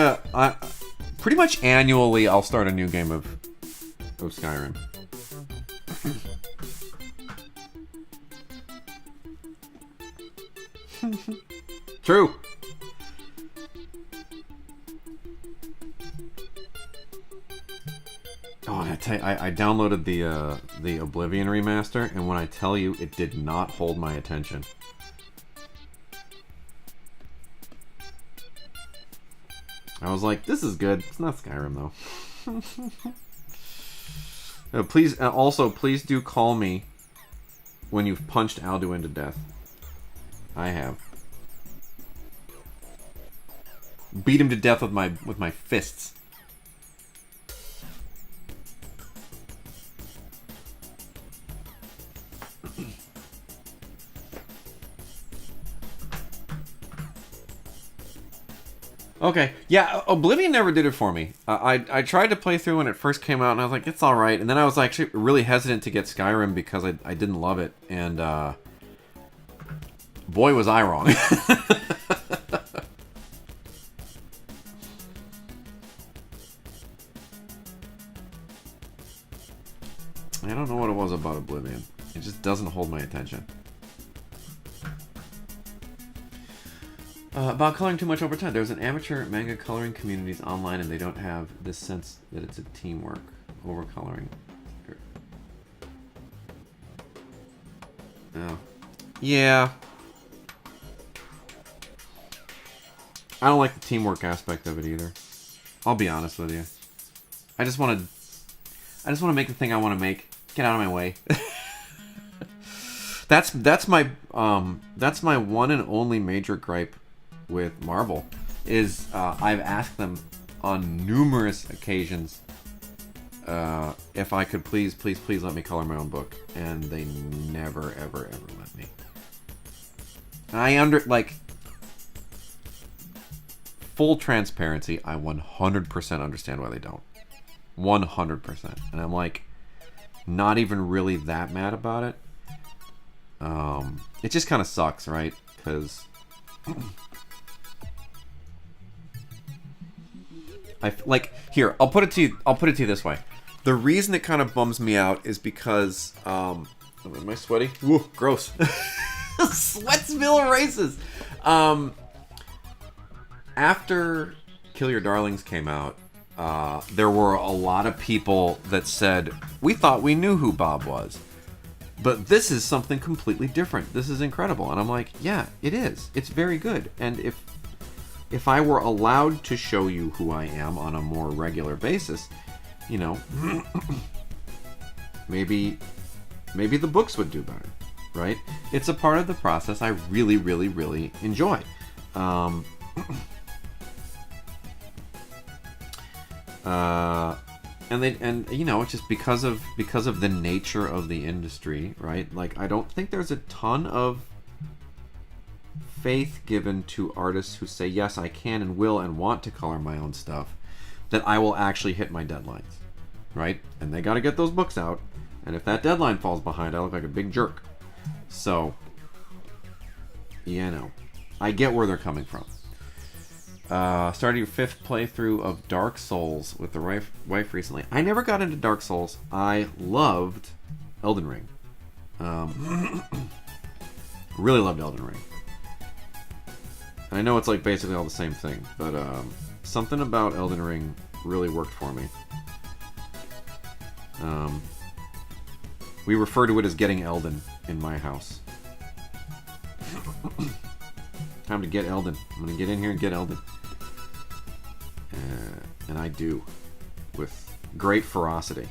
pretty much annually I'll start a new game of Skyrim. True. Oh, and I downloaded the Oblivion remaster, and when I tell you, it did not hold my attention. I was like, this is good. It's not Skyrim though. Please, also, please do call me when you've punched Alduin to death. I have. Beat him to death with my fists. Okay, yeah, Oblivion never did it for me. I tried to play through when it first came out, and I was like, it's alright. And then I was actually really hesitant to get Skyrim because I didn't love it. And, boy, was I wrong. I don't know what it was about Oblivion. It just doesn't hold my attention. About coloring too much over time. There's an amateur manga coloring communities online, and they don't have this sense that it's a teamwork over coloring. Oh. Yeah. I don't like the teamwork aspect of it either. I'll be honest with you. I just want to make the thing I want to make. Get out of my way. That's my one and only major gripe with Marvel is I've asked them on numerous occasions if I could please let me color my own book, and they never ever let me. And full transparency, I 100% understand why they don't. 100%. And I'm like not even really that mad about it. It just kind of sucks, right? Because I'll put it to you this way. The reason it kind of bums me out is because am I sweaty? Ooh, gross. Sweatsville races. After Kill Your Darlings came out, there were a lot of people that said, we thought we knew who Bob was, but this is something completely different. This is incredible. And I'm like, yeah, it is. It's very good. And if I were allowed to show you who I am on a more regular basis, you know, maybe the books would do better, right? It's a part of the process I really, really, really enjoy. And you know, it's just because of the nature of the industry, right? Like, I don't think there's a ton of faith given to artists who say, yes, I can and will and want to color my own stuff, that I will actually hit my deadlines, right? And they got to get those books out, and if that deadline falls behind, I look like a big jerk. So, you know, I get where they're coming from. Started your 5th playthrough of Dark Souls with the wife recently. I never got into Dark Souls. I loved Elden Ring. Really loved Elden Ring. I know it's like basically all the same thing, but something about Elden Ring really worked for me. We refer to it as getting Elden in my house. Time to get Elden. I'm gonna get in here and get Elden. And I do. With great ferocity.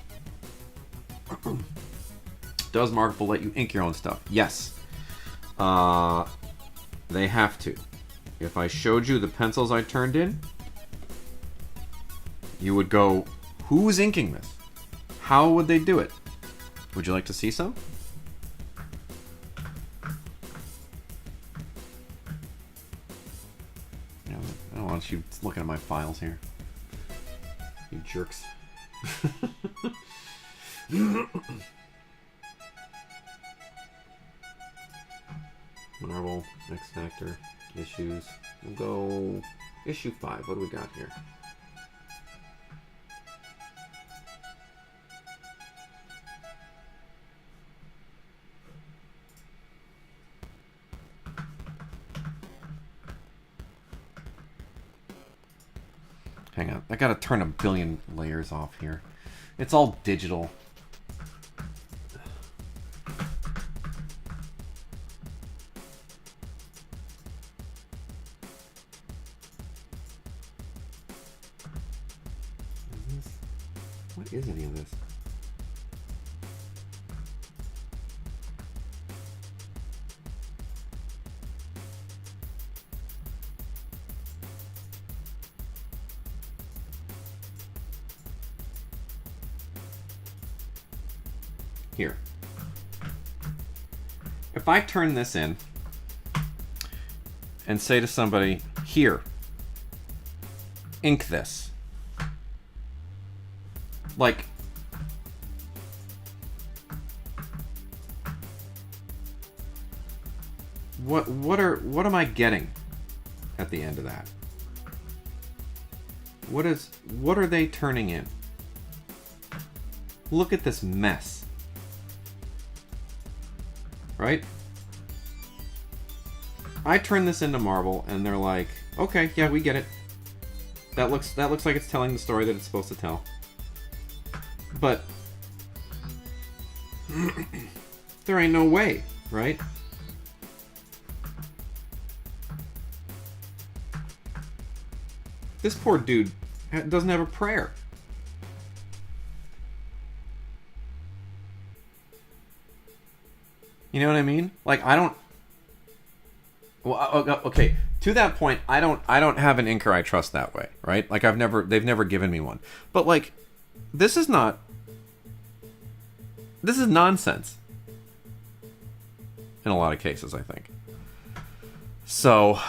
Does Marvel let you ink your own stuff? Yes. They have to. If I showed you the pencils I turned in, you would go, who's inking this? How would they do it? Would you like to see some? I don't want you looking at my files here. You jerks. Marvel, X Factor, issues. We'll go issue 5. What do we got here? Hang on, I gotta turn a billion layers off here. It's all digital. What is any of this? Here. If I turn this in and say to somebody, here, ink this. Like, what am I getting at the end of that? What are they turning in? Look at this mess. Right? I turn this into marble and they're like, okay, yeah, we get it. That looks like it's telling the story that it's supposed to tell. But there ain't no way, right? This poor dude doesn't have a prayer. You know what I mean? Like, I don't... Well, okay. To that point, I don't have an inker I trust that way, right? Like, they've never given me one. But, like, this is nonsense. In a lot of cases, I think. So...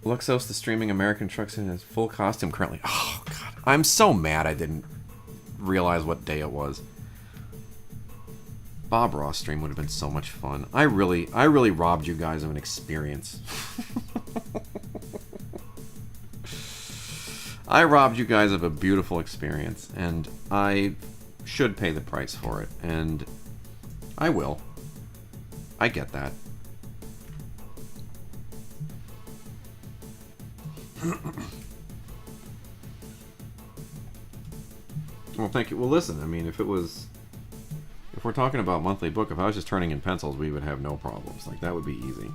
Luxos, the streaming American trucks in his full costume currently. Oh, God. I'm so mad I didn't realize what day it was. Bob Ross stream would have been so much fun. I really robbed you guys of an experience. I robbed you guys of a beautiful experience, and I should pay the price for it, and I will. I get that. Well, thank you. Well, listen, I mean, if we're talking about monthly book, if I was just turning in pencils, we would have no problems. Like, that would be easy.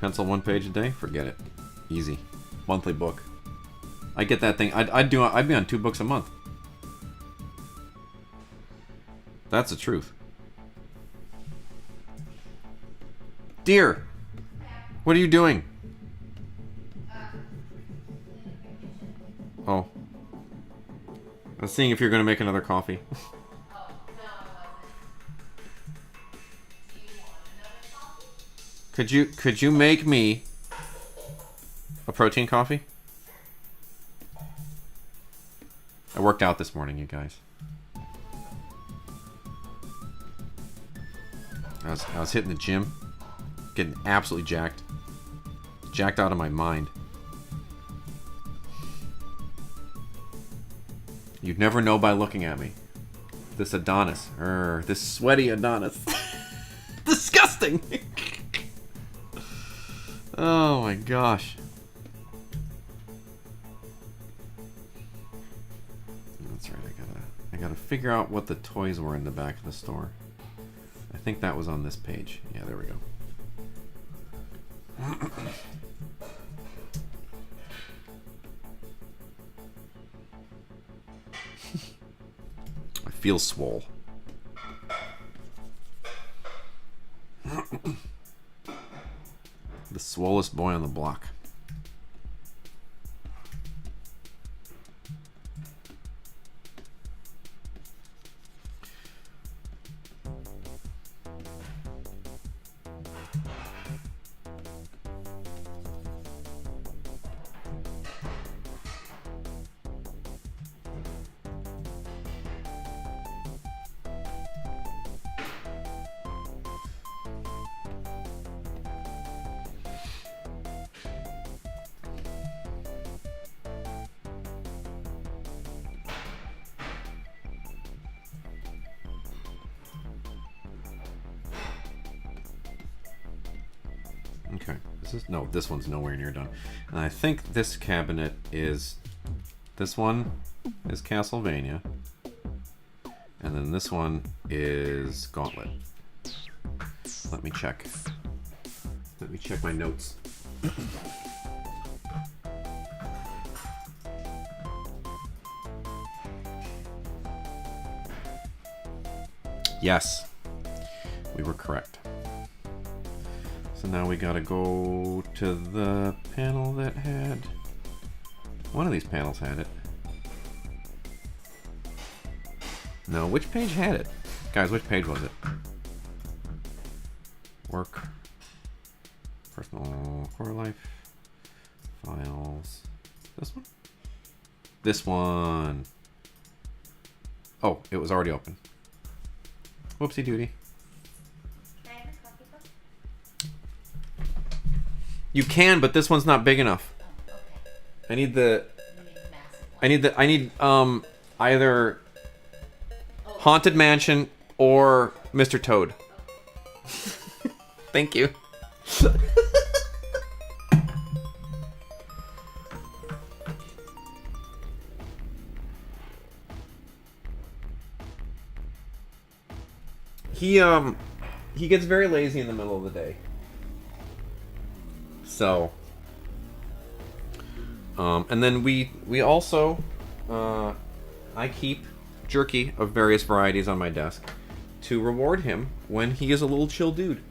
Pencil 1 page a day? Forget it. Easy. Monthly book. I get that thing. I'd be on 2 books a month. That's the truth. Dear, what are you doing? Oh. I was seeing if you're going to make another coffee. Could you make me a protein coffee? I worked out this morning, you guys. I was hitting the gym, getting absolutely jacked. Jacked out of my mind. You'd never know by looking at me. This Adonis. This sweaty Adonis. Disgusting! Oh my gosh. That's right, I gotta figure out what the toys were in the back of the store. I think that was on this page. Yeah, there we go. I feel swole. The swollest boy on the block. Okay, this one's nowhere near done. And I think this cabinet is, this one is Castlevania. And then this one is Gauntlet. Let me check. Let me check my notes. Yes. We were correct. So now we gotta go to the panel that had... One of these panels had it. No, which page had it? Guys, which page was it? Work. Personal core life. Files. This one? This one. Oh, it was already open. Whoopsie doody. You can, but this one's not big enough. I need either Haunted Mansion or Mr. Toad. Thank you. He gets very lazy in the middle of the day. So, and then we also, I keep jerky of various varieties on my desk to reward him when he is a little chill dude.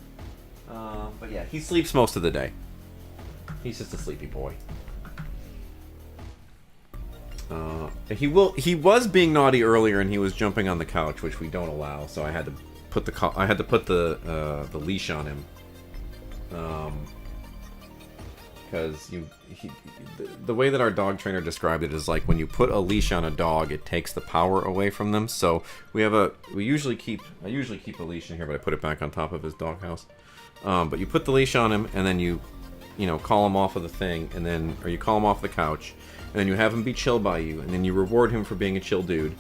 But yeah, he sleeps most of the day. He's just a sleepy boy. He was being naughty earlier, and he was jumping on the couch, which we don't allow. So I had to put the leash on him. Because the way that our dog trainer described it is like when you put a leash on a dog, it takes the power away from them. So I usually keep a leash in here, but I put it back on top of his doghouse. But you put the leash on him, and then you call him off of the thing, or you call him off the couch, and then you have him be chill by you, and then you reward him for being a chill dude,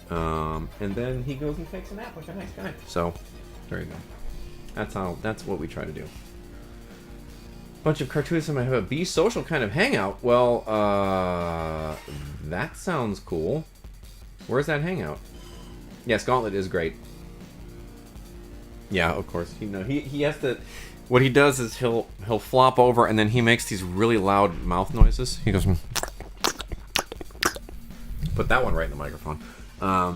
and then he goes and takes a nap like a nice guy. So there you go. That's what we try to do. Bunch of cartoonists might have a Be Social kind of hangout. Well, that sounds cool. Where's that hangout? Yes, Gauntlet is great. Yeah, of course. He has to. What he does is he'll flop over, and then he makes these really loud mouth noises. He goes. Put that one right in the microphone. Yeah,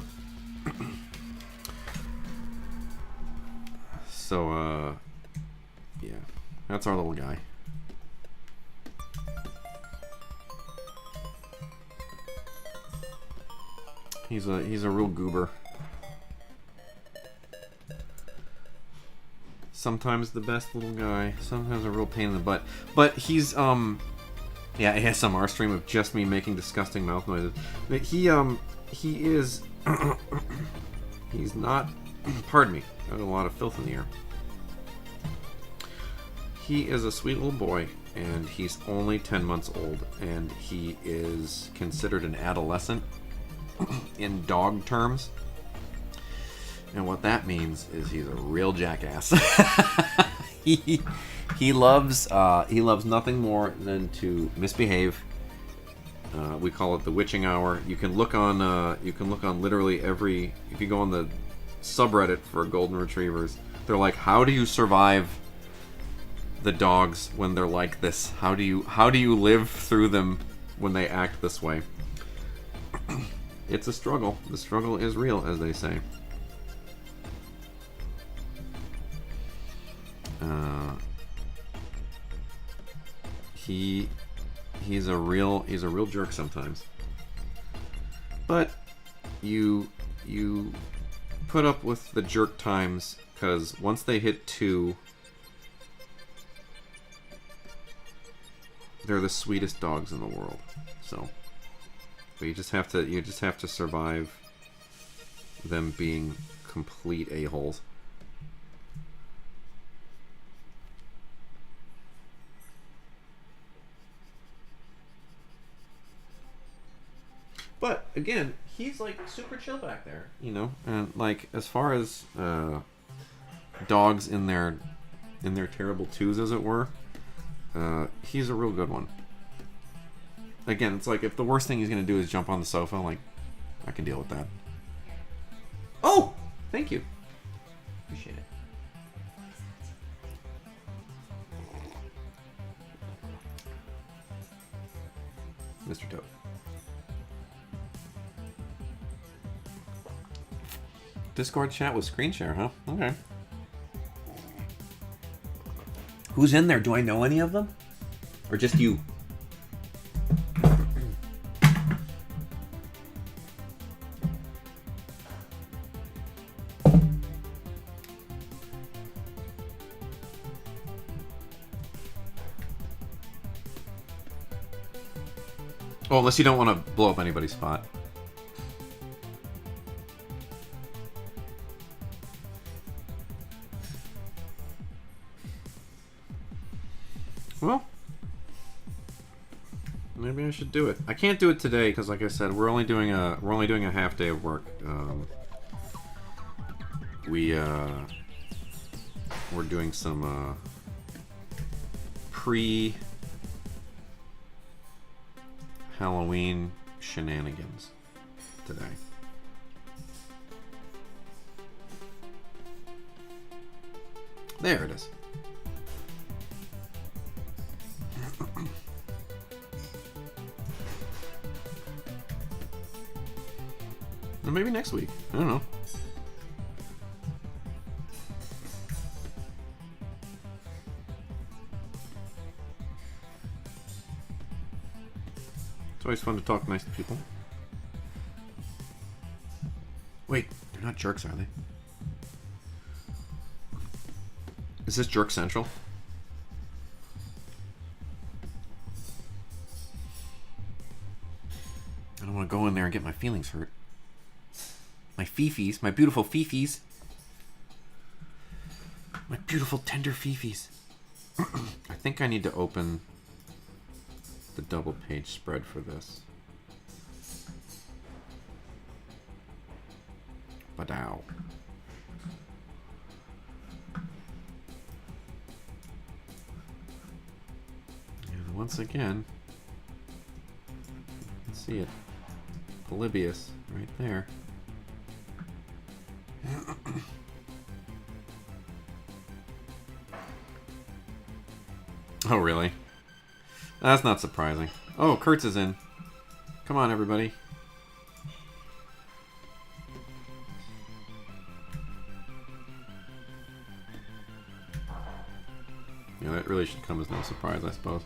that's our little guy. He's a real goober. Sometimes the best little guy, sometimes a real pain in the butt. But he's yeah, ASMR stream of just me making disgusting mouth noises. But he is he's not pardon me, I have a lot of filth in the air. He is a sweet little boy, and he's only 10 months old, and he is considered an adolescent in dog terms. And what that means is he's a real jackass. he loves nothing more than to misbehave. We call it the witching hour. You can look on literally every, if you go on the subreddit for golden retrievers, they're like, how do you survive the dogs when they're like this? How do you live through them when they act this way? It's a struggle. The struggle is real, as they say. He's a real jerk sometimes. But you put up with the jerk times, because once they hit 2, they're the sweetest dogs in the world. So, but you just have to survive them being complete a-holes. But again, he's like super chill back there, and like as far as dogs in their terrible twos, as it were, he's a real good one. Again, it's like if the worst thing he's gonna do is jump on the sofa, like I can deal with that. Oh, thank you, appreciate it. Mr. Toad. Discord chat with screen share, huh? Okay. Who's in there? Do I know any of them? Or just you? Oh, unless you don't want to blow up anybody's spot. Well, maybe I should do it. I can't do it today because, like I said, we're only doing a half day of work. We're doing some pre Halloween shenanigans today. There it is. Or maybe next week. I don't know. It's always fun to talk nice to people. Wait, they're not jerks, are they? Is this Jerk Central? I don't want to go in there and get my feelings hurt. My fifis, my beautiful fifis. My beautiful tender fifis. I think I need to open the double page spread for this. Badow. And once again, you can see it. Polybius right there. Oh, really? That's not surprising. Oh, Kurtz is in. Come on, everybody. Yeah, that really should come as no surprise, I suppose.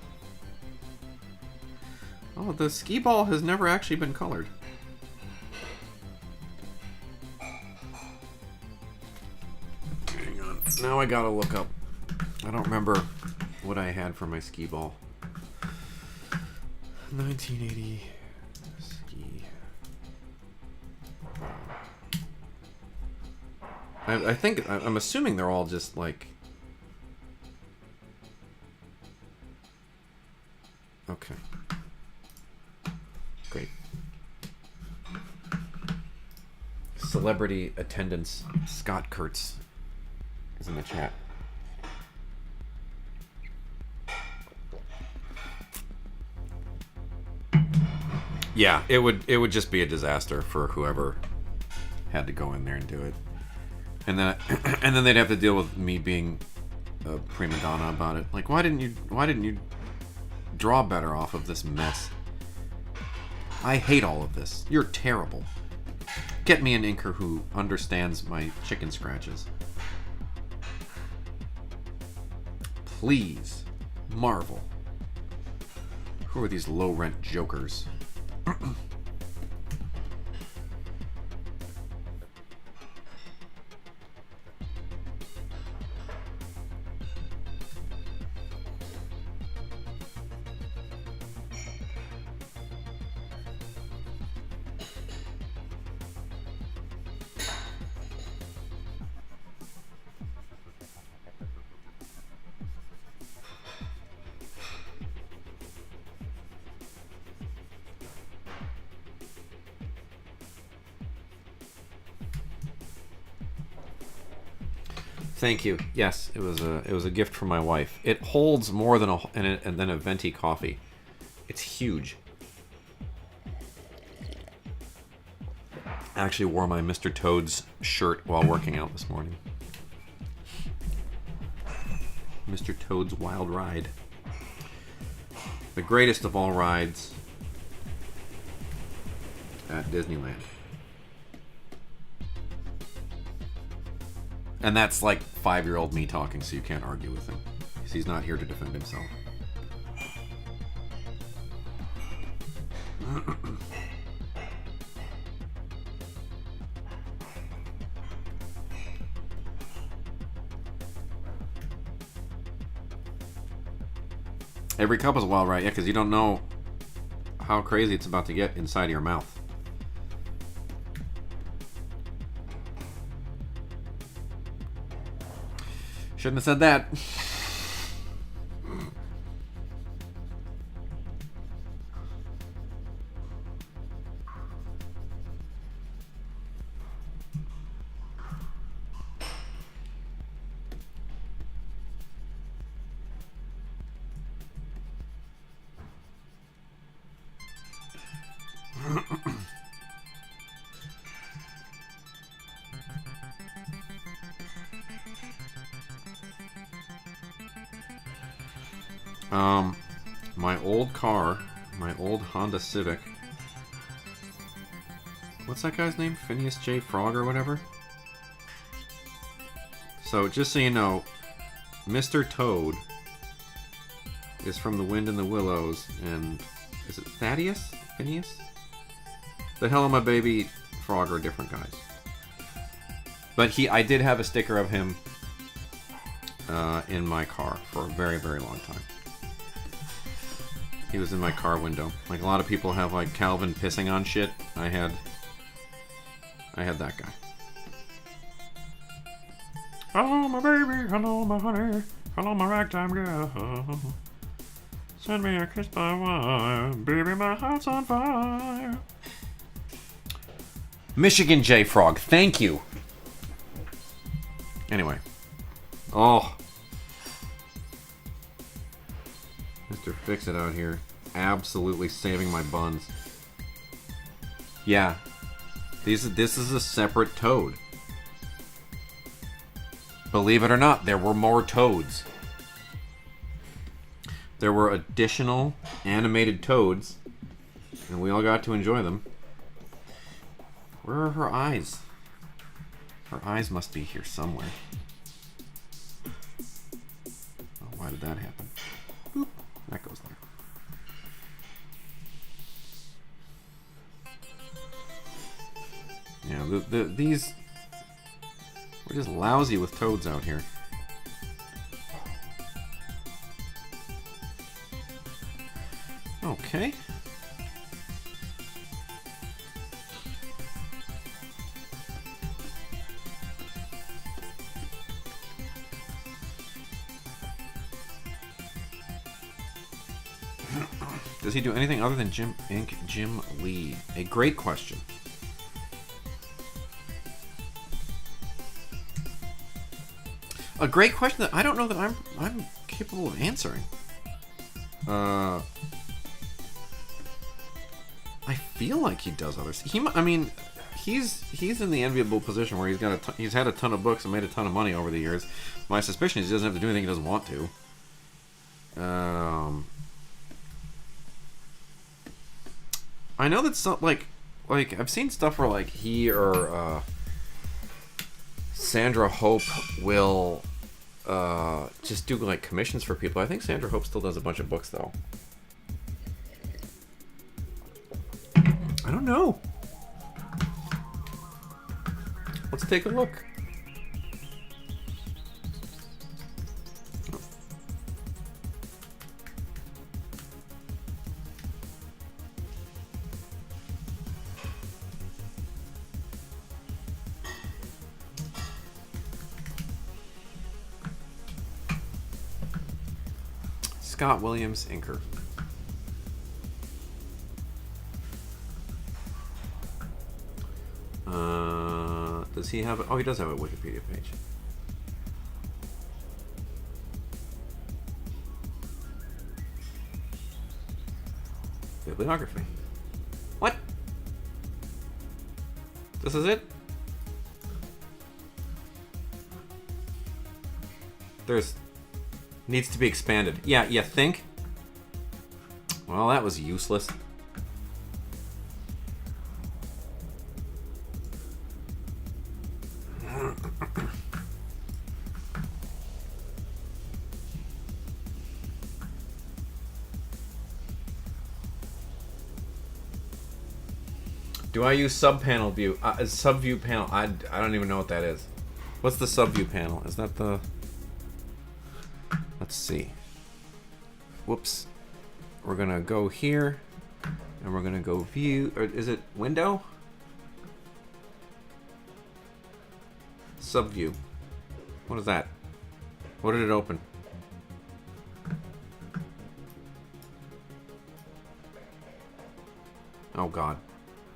Oh, the skee ball has never actually been colored. Hang on. Now I gotta look up. I don't remember what I had for my skee ball. 1980 ski. I think I'm assuming they're all just like. Okay. Great. Celebrity attendance Scott Kurtz is in the chat. Yeah, it would just be a disaster for whoever had to go in there and do it, and then they'd have to deal with me being a prima donna about it. Like, why didn't you draw better off of this mess? I hate all of this. You're terrible. Get me an inker who understands my chicken scratches. Please, Marvel. Who are these low-rent jokers? Thank you. Yes, it was a gift from my wife. It holds more than a venti coffee. It's huge. I actually wore my Mr. Toad's shirt while working out this morning. Mr. Toad's Wild Ride. The greatest of all rides at Disneyland. And that's like 5-year-old me talking, so you can't argue with him. Because he's not here to defend himself. Every cup is a wild ride, yeah, because you don't know how crazy it's about to get inside of your mouth. Shouldn't have said that. My old car, my old Honda Civic. What's that guy's name? Phineas J. Frog or whatever? So, just so you know, Mr. Toad is from The Wind in the Willows, and is it Thaddeus? Phineas? The Hell of My Baby Frog are different guys. But I did have a sticker of him in my car for a very, very long time. He was in my car window. Like a lot of people have like Calvin pissing on shit. I had that guy. Hello, my baby. Hello, my honey. Hello, my ragtime girl. Send me a kiss by wire. Baby, my heart's on fire. Michigan J. Frog, thank you. Anyway. Oh. Mr. Fix-It out here. Absolutely saving my buns. Yeah. This is a separate Toad. Believe it or not, there were more Toads. There were additional animated Toads, and we all got to enjoy them. Where are her eyes? Her eyes must be here somewhere. Oh, why did that happen? Boop. That goes there. Yeah, these... We're just lousy with Toads out here. Okay. Does he do anything other than Jim Lee? A great question. A great question that I don't know that I'm capable of answering. I feel like he does others. I mean, he's in the enviable position where he's had a ton of books and made a ton of money over the years. My suspicion is he doesn't have to do anything he doesn't want to. I know that some like I've seen stuff where like he or Sandra Hope will just do like commissions for people. I think Sandra Hope still does a bunch of books though. I don't know. Let's take a look. Scott Williams, inker. Does he have... Oh, he does have a Wikipedia page. Bibliography. What? This is it? Needs to be expanded. Yeah, you think? Well, that was useless. Do I use sub-panel view? Sub-view panel. I don't even know what that is. What's the sub-view panel? Is that the... Let's see. Whoops. We're gonna go here. And we're gonna go view... Or is it window? Sub-view. What is that? What did it open? Oh god.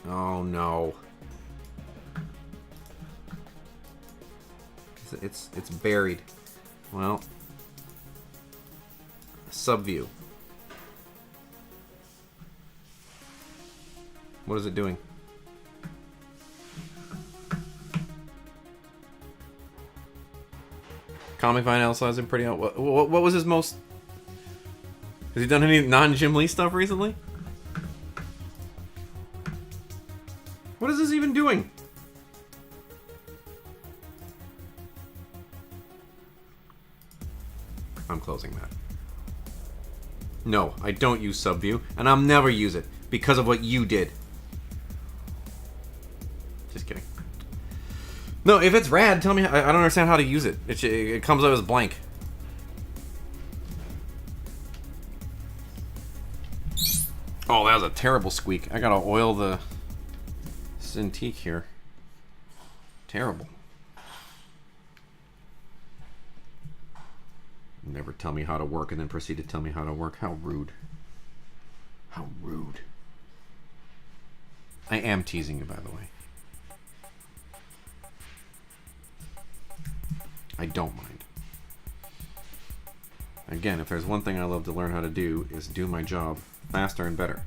Oh no. It's buried. Well, subview. What is it doing? Comic Vine Elsa isn't pretty out. What was his most? Has he done any non-Jim Lee stuff recently? What is this even doing? I'm closing that. No, I don't use Subview, and I'll never use it because of what you did. Just kidding. No, if it's rad, tell me. I don't understand how to use it. It comes out as blank. Oh, that was a terrible squeak. I gotta oil the Cintiq here. Terrible. Never tell me how to work and then proceed to tell me how to work. How rude. How rude. I am teasing you, by the way. I don't mind. Again, if there's one thing I love to learn how to do, is do my job faster and better.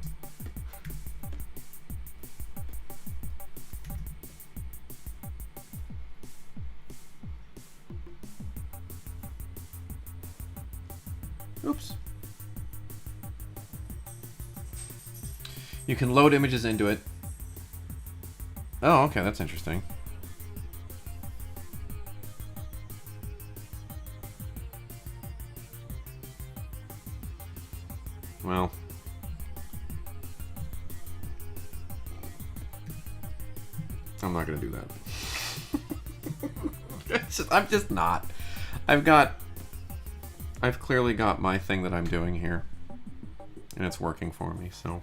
Oops. You can load images into it. Oh, okay, that's interesting. Well, I'm not gonna do that. I'm just not. I've clearly got my thing that I'm doing here, and it's working for me, so.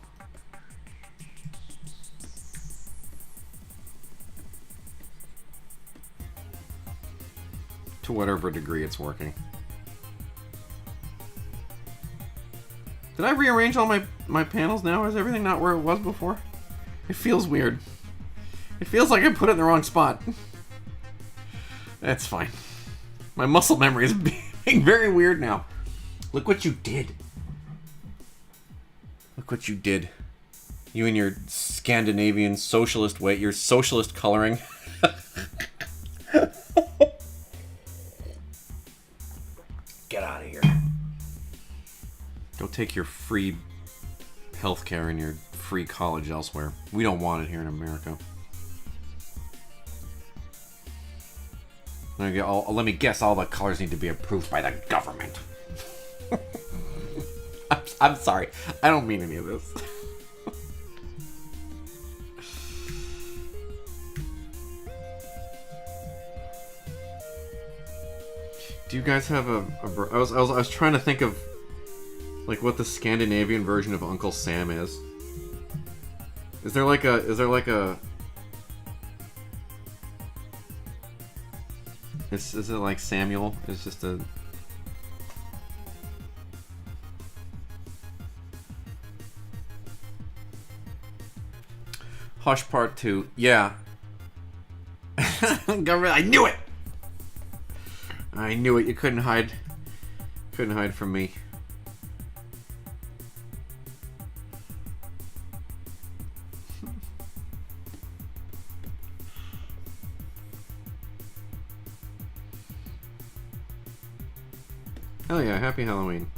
To whatever degree it's working. Did I rearrange all my panels now? Is everything not where it was before? It feels weird. It feels like I put it in the wrong spot. That's fine. My muscle memory is being very weird now. Look what you did. Look what you did. You and your Scandinavian socialist way, your socialist coloring. Get out of here. Go take your free healthcare and your free college elsewhere. We don't want it here in America. Let me guess, all the colors need to be approved by the government. I'm sorry. I don't mean any of this. Do you guys have I was trying to think of like what the Scandinavian version of Uncle Sam is. Is there like a Is it like Samuel? It's just a... Hush Part 2. Yeah. I knew it! I knew it. You couldn't hide. Couldn't hide from me. Hell yeah, happy Halloween.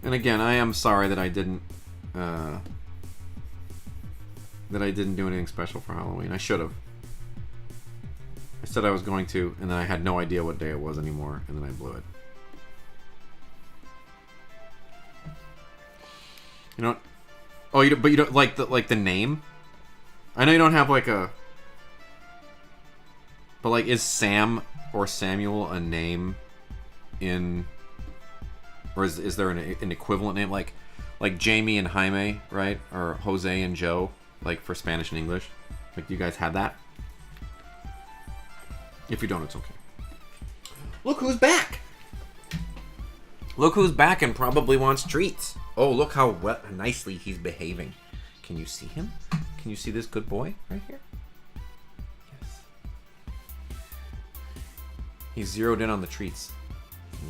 And again, I am sorry that I didn't do anything special for Halloween. I should have. I said I was going to, and then I had no idea what day it was anymore, and then I blew it. You know, but you don't like the name? I know you don't have like a... But like, is Sam or Samuel a name in... Or is there an equivalent name? Like Jamie and Jaime, right? Or Jose and Joe, like for Spanish and English. Like, you guys have that? If you don't, it's okay. Look who's back! Look who's back and probably wants treats. Oh, look how nicely he's behaving. Can you see him? Can you see this good boy right here? Yes. He's zeroed in on the treats.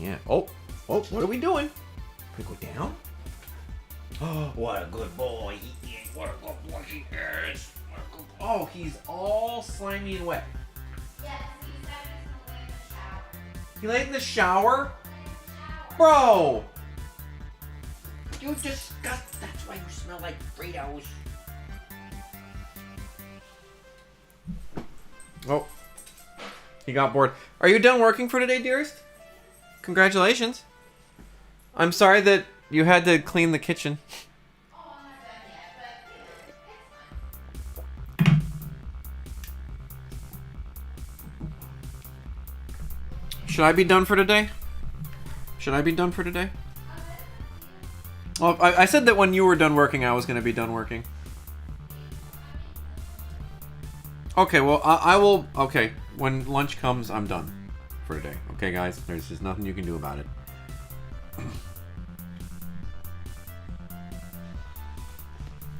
Yeah. Oh, what are we doing? Can we go down? Oh, what a good boy he is. What a good boy he is. Oh, he's all slimy and wet. Yes, he said he's gonna lay in the shower. He laid in the shower? Bro! You disgust. That's why you smell like Fritos. Oh. He got bored. Are you done working for today, dearest? Congratulations. I'm sorry that you had to clean the kitchen. Oh, I'm not done yet, but it's fine. Should I be done for today? Should I be done for today? Well, I said that when you were done working, I was going to be done working. Okay, well, I will... Okay, when lunch comes, I'm done for today. Okay, guys? There's just nothing you can do about it.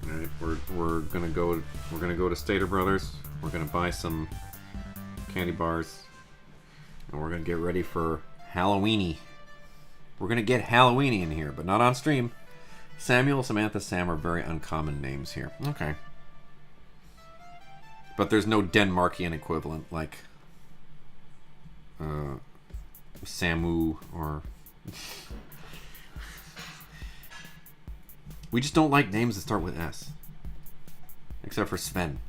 Alright, we're gonna go to Stater Brothers. We're gonna buy some candy bars. And we're gonna get ready for Halloweeny. We're gonna get Halloweeny in here, but not on stream. Samuel, Samantha, Sam are very uncommon names here. Okay. But there's no Denmarkian equivalent like Samu or... We just don't like names that start with S. Except for Sven.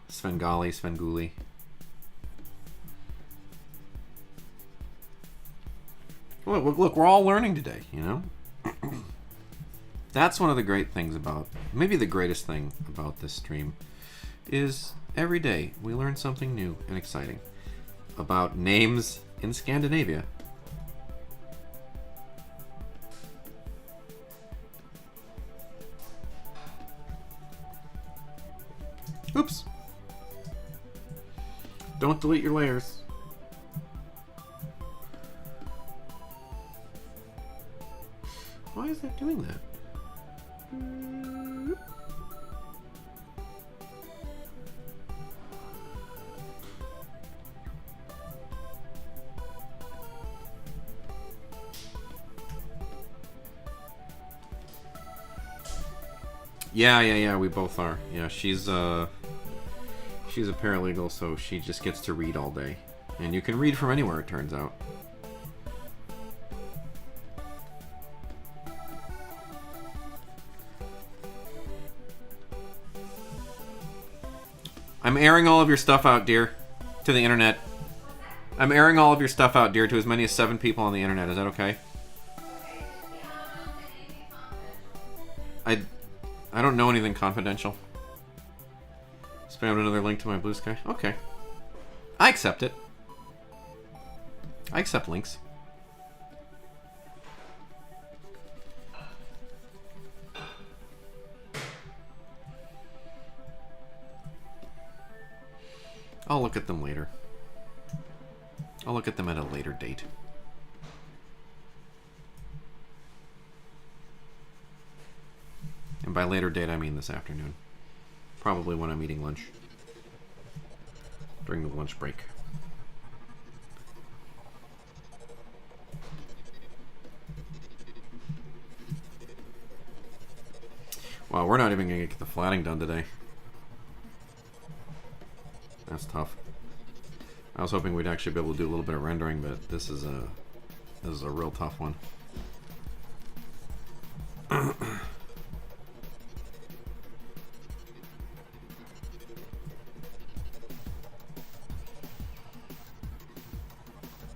Svengali, Svenguli. Look, we're all learning today, you know? That's one of the great things about, maybe the greatest thing about this stream, is every day we learn something new and exciting about names in Scandinavia. Oops. Don't delete your layers. Why is that doing that? Yeah, we both are. Yeah, she's a paralegal, so she just gets to read all day. And you can read from anywhere, it turns out. I'm airing all of your stuff out, dear, to the internet. I'm airing all of your stuff out, dear, to as many as 7 people on the internet. Is that okay? I don't know anything confidential. Spammed another link to my Blue Sky. Okay. I accept it. I accept links. I'll look at them later. I'll look at them at a later date. And by later date, I mean this afternoon. Probably when I'm eating lunch. During the lunch break. Wow, we're not even gonna get the flatting done today. That's tough. I was hoping we'd actually be able to do a little bit of rendering, but this is a real tough one.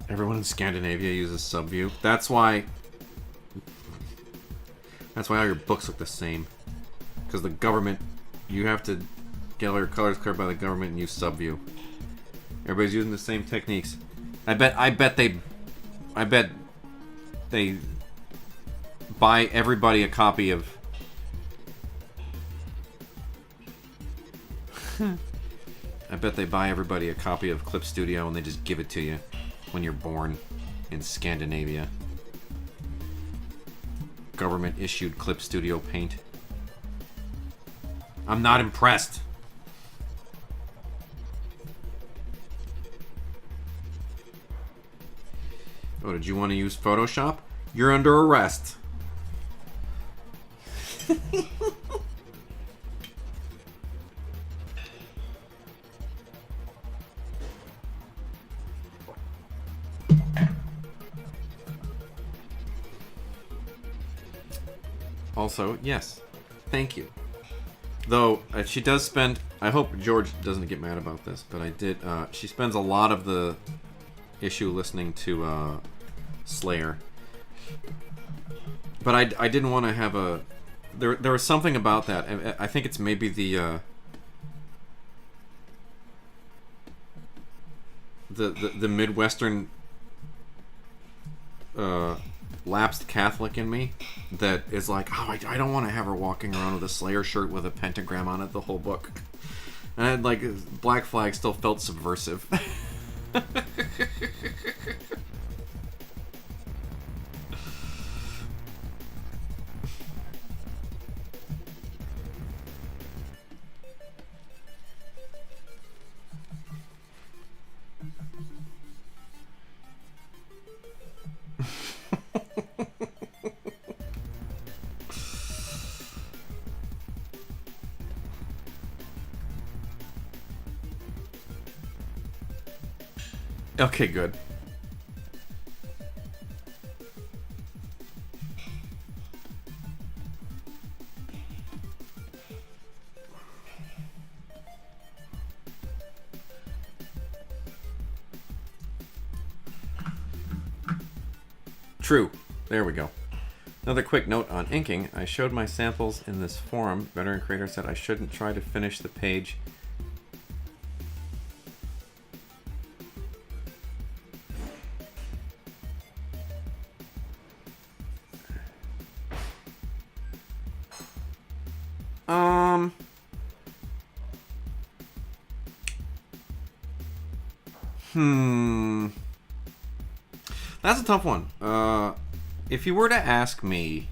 Everyone in Scandinavia uses Subview. That's why all your books look the same. Because the government You have to get all your colors cleared by the government and use Subview. Everybody's using the same techniques. I bet they buy everybody a copy of I bet they buy everybody a copy of Clip Studio and they just give it to you when you're born in Scandinavia. Government issued Clip Studio paint. I'm not impressed. Oh, did you want to use Photoshop? You're under arrest. Also, yes. Thank you. Though, she does spend... I hope George doesn't get mad about this, but I did... she spends a lot of the issue listening to Slayer. But I didn't want to have a... There was something about that. I think it's maybe the Midwestern lapsed Catholic in me that is like, oh, I don't want to have her walking around with a Slayer shirt with a pentagram on it the whole book. And I'd like, Black Flag still felt subversive. Okay, good. True. There we go. Another quick note on inking. I showed my samples in this forum. Veteran Creator said I shouldn't try to finish the page. That's a tough one. If you were to ask me...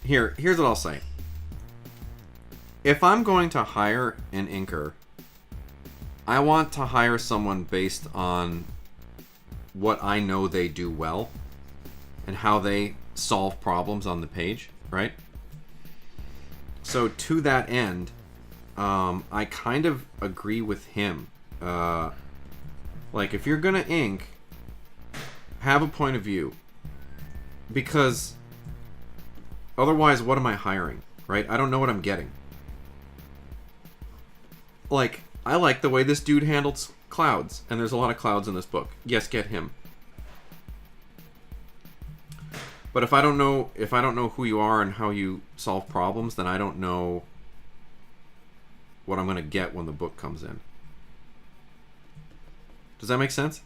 Here's what I'll say. If I'm going to hire an inker, I want to hire someone based on what I know they do well and how they solve problems on the page, right? So to that end, I kind of agree with him. Like, if you're gonna ink, have a point of view. Because otherwise, what am I hiring, right? I don't know what I'm getting. Like, I like the way this dude handles clouds, and there's a lot of clouds in this book. Yes, get him. But if I don't know who you are and how you solve problems, then I don't know what I'm gonna get when the book comes in. Does that make sense?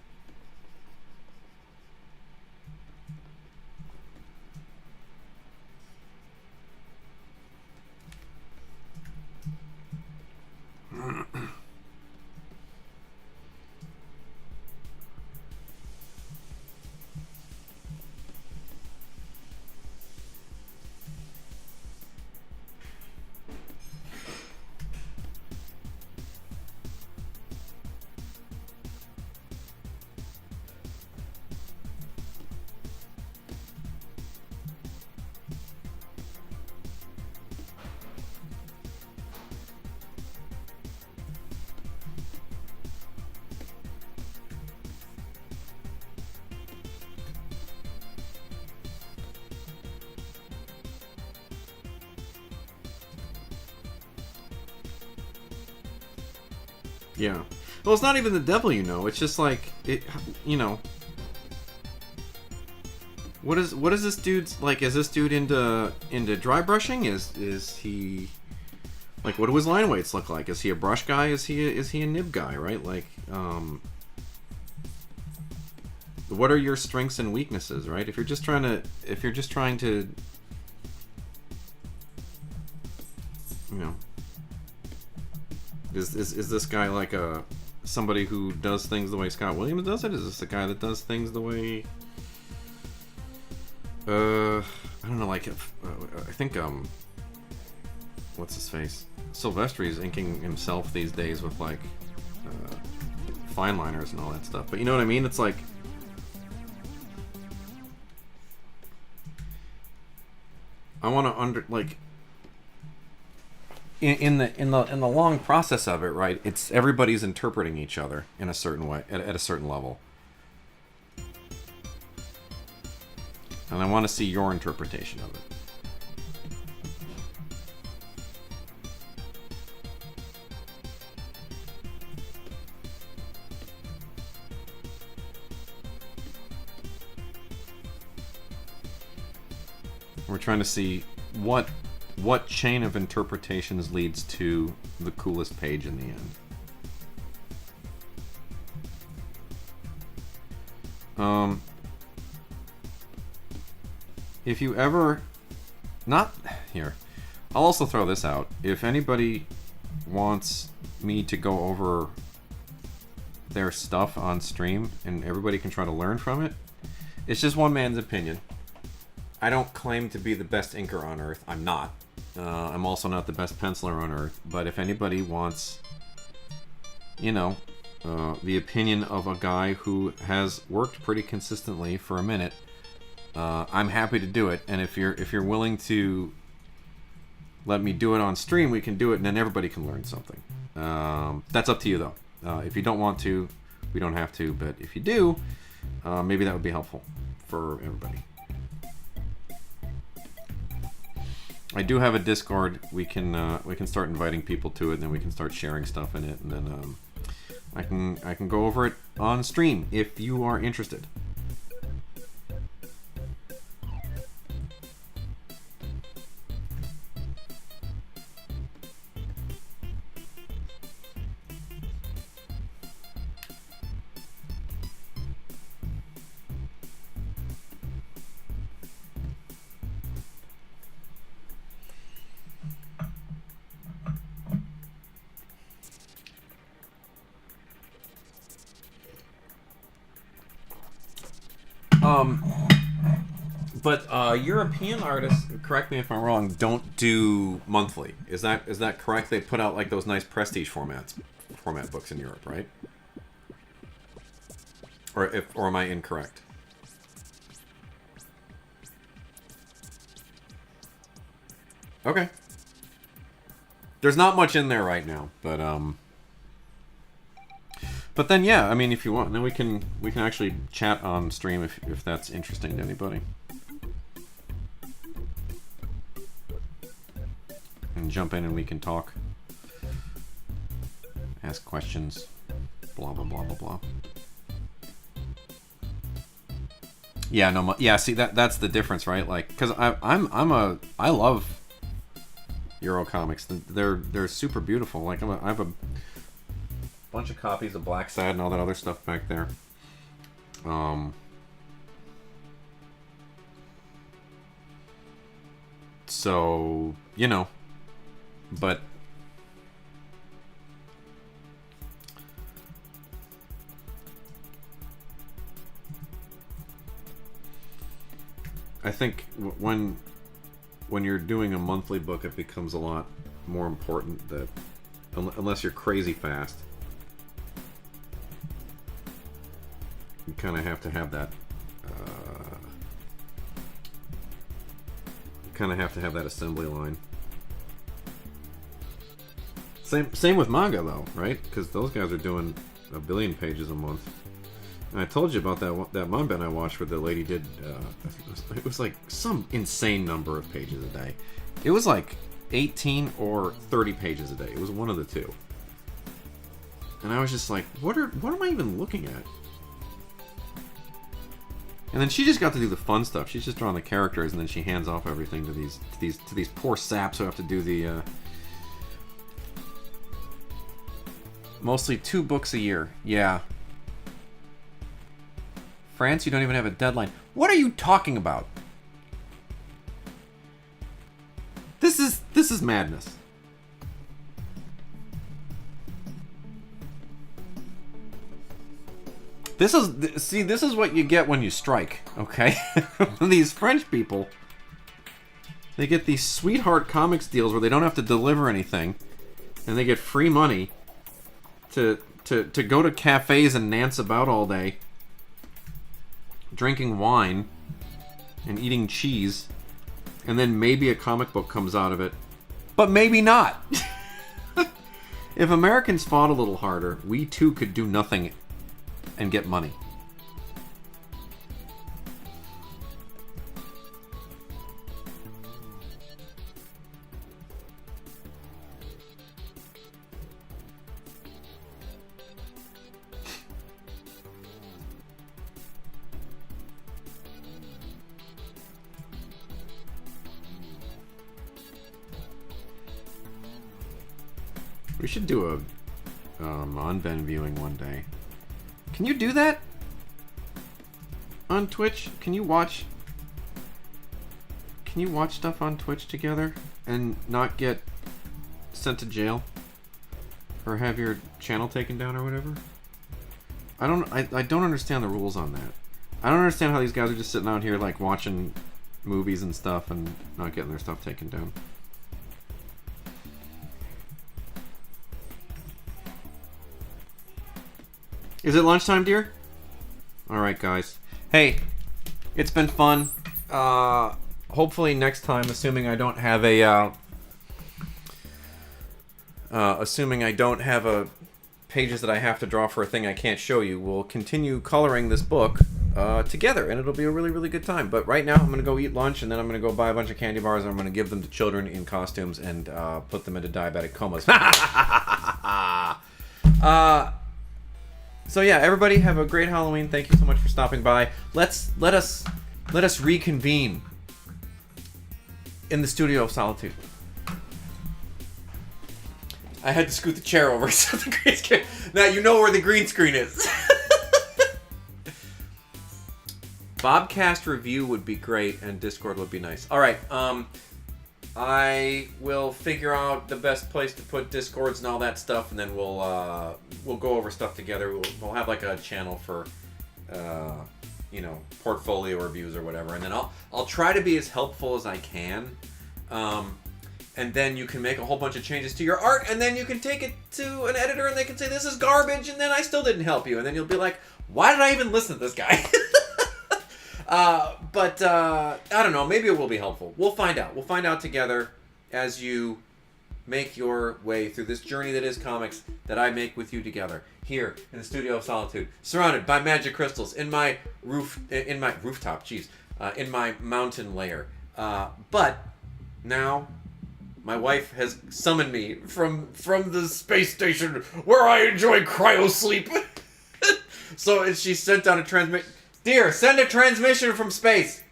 Yeah. Well, it's not even the devil, you know. It's just like, it, you know, What is this dude's like? Is this dude into dry brushing? Is he like, what do his line weights look like? Is he a brush guy? Is he a nib guy? Right? Like, what are your strengths and weaknesses? Right? If you're just trying to, you know, is this guy like somebody who does things the way Scott Williams does it? Is this a guy that does things the way I don't know, like I think what's his face? Silvestri's inking himself these days with like fine liners and all that stuff. But you know what I mean? It's like I want to in the long process of it, right? It's everybody's interpreting each other in a certain way at a certain level. And I want to see your interpretation of it. We're trying to see what chain of interpretations leads to the coolest page in the end. If you ever... Not... Here. I'll also throw this out. If anybody wants me to go over their stuff on stream and everybody can try to learn from it, it's just one man's opinion. I don't claim to be the best inker on Earth. I'm not. I'm also not the best penciler on Earth. But if anybody wants, you know, the opinion of a guy who has worked pretty consistently for a minute, I'm happy to do it. And if you're willing to let me do it on stream, we can do it, and then everybody can learn something. That's up to you, though. If you don't want to, we don't have to. But if you do, maybe that would be helpful for everybody. I do have a Discord. We can start inviting people to it, and then we can start sharing stuff in it, and then I can go over it on stream if you are interested. But European artists, correct me if I'm wrong, don't do monthly. Is that correct? They put out like those nice prestige format books in Europe, right? Or am I incorrect? Okay. There's not much in there right now, but then yeah, I mean, if you want, then we can actually chat on stream if that's interesting to anybody. And jump in and we can talk, ask questions, blah blah blah blah blah. Yeah, no, yeah. See, that's the difference, right? Like, because I love Euro comics. They're super beautiful. Like, I have a bunch of copies of Black Sad and all that other stuff back there. So, you know, but I think when you're doing a monthly book, it becomes a lot more important that unless you're crazy fast, you kind of have to have that. Assembly line. Same with manga though, right? Because those guys are doing 1 billion pages a month. And I told you about that Manben I watched where the lady did. It was like some insane number of pages a day. It was like 18 or 30 pages a day. It was one of the two. And I was just like, what am I even looking at? And then she just got to do the fun stuff. She's just drawing the characters, and then she hands off everything to these poor saps who have to do the mostly 2 books a year. Yeah. France, you don't even have a deadline. What are you talking about? This is madness. This is what you get when you strike, okay? These French people, they get these sweetheart comics deals where they don't have to deliver anything, and they get free money to go to cafes and nance about all day, drinking wine and eating cheese, and then maybe a comic book comes out of it. But maybe not. If Americans fought a little harder, we too could do nothing and get money. We should do a Monben viewing one day. Can you do that? On Twitch? Can you watch stuff on Twitch together and not get sent to jail? Or have your channel taken down or whatever? I don't understand the rules on that. I don't understand how these guys are just sitting out here like watching movies and stuff and not getting their stuff taken down. Is it lunchtime, dear? Alright, guys. Hey, it's been fun. Hopefully next time, assuming I don't have pages that I have to draw for a thing I can't show you, we'll continue coloring this book together, and it'll be a really, really good time. But right now, I'm going to go eat lunch, and then I'm going to go buy a bunch of candy bars, and I'm going to give them to children in costumes and put them into diabetic comas. So yeah, everybody have a great Halloween. Thank you so much for stopping by. Let us reconvene in the Studio of Solitude. I had to scoot the chair over so the green screen. Now you know where the green screen is. Bobcast review would be great, and Discord would be nice. All right, I will figure out the best place to put Discords and all that stuff, and then we'll go over stuff together. We'll have like a channel for portfolio reviews or whatever, and then I'll try to be as helpful as I can. And then you can make a whole bunch of changes to your art, and then you can take it to an editor, and they can say this is garbage, and then I still didn't help you, and then you'll be like, why did I even listen to this guy? But I don't know. Maybe it will be helpful. We'll find out. We'll find out together as you make your way through this journey that is comics that I make with you together here in the Studio of Solitude, surrounded by magic crystals in my rooftop. In my mountain lair. But now my wife has summoned me from the space station where I enjoy cryo sleep. So she sent out a transmit. Dear, send a transmission from space.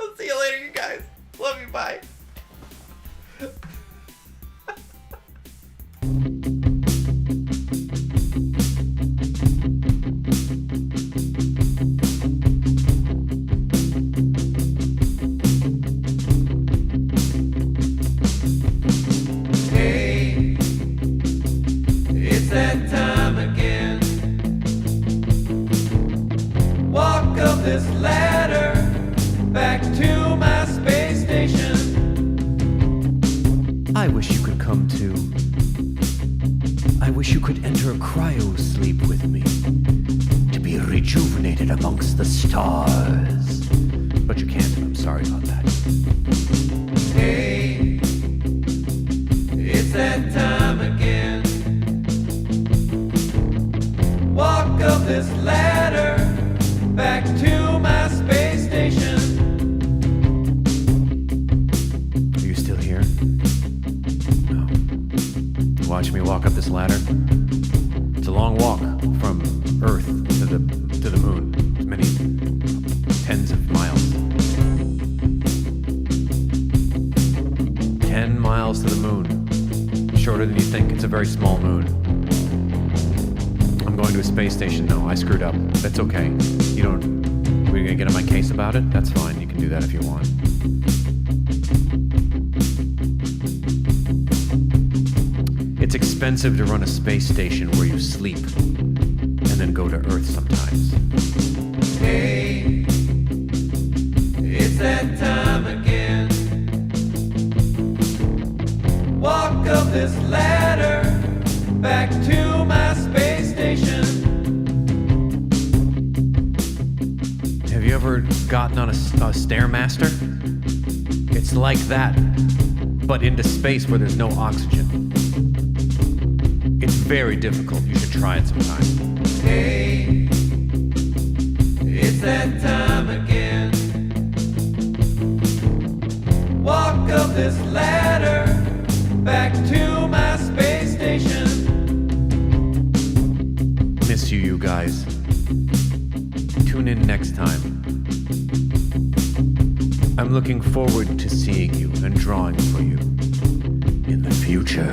I'll see you later, you guys. Love you, bye. That time again. Walk up this ladder back to my space station. I wish you could come too. I wish you could enter cryo sleep with me to be rejuvenated amongst the stars. But you can't, and I'm sorry about that. Hey, it's that time again. Walk up this ladder back to my space station. Are you still here? No. Why watch me walk up this ladder? It's a long walk from Earth to the moon. Many tens of miles. 10 miles to the moon. Shorter than you think. It's a very small moon. I'm going to a space station though. I screwed up. That's okay. We're gonna get on my case about it? That's fine. You can do that if you want. It's expensive to run a space station where you sleep and then go to Earth sometimes. Hey, it's that time again. Walk up this ladder back to my space station. Have you ever gotten on a Stairmaster? It's like that, but into space where there's no oxygen. It's very difficult. You should try it sometime. Hey, it's that time again. Walk up this ladder back to my space station. Miss you guys. Tune in next time. I'm looking forward to seeing you and drawing for you in the future.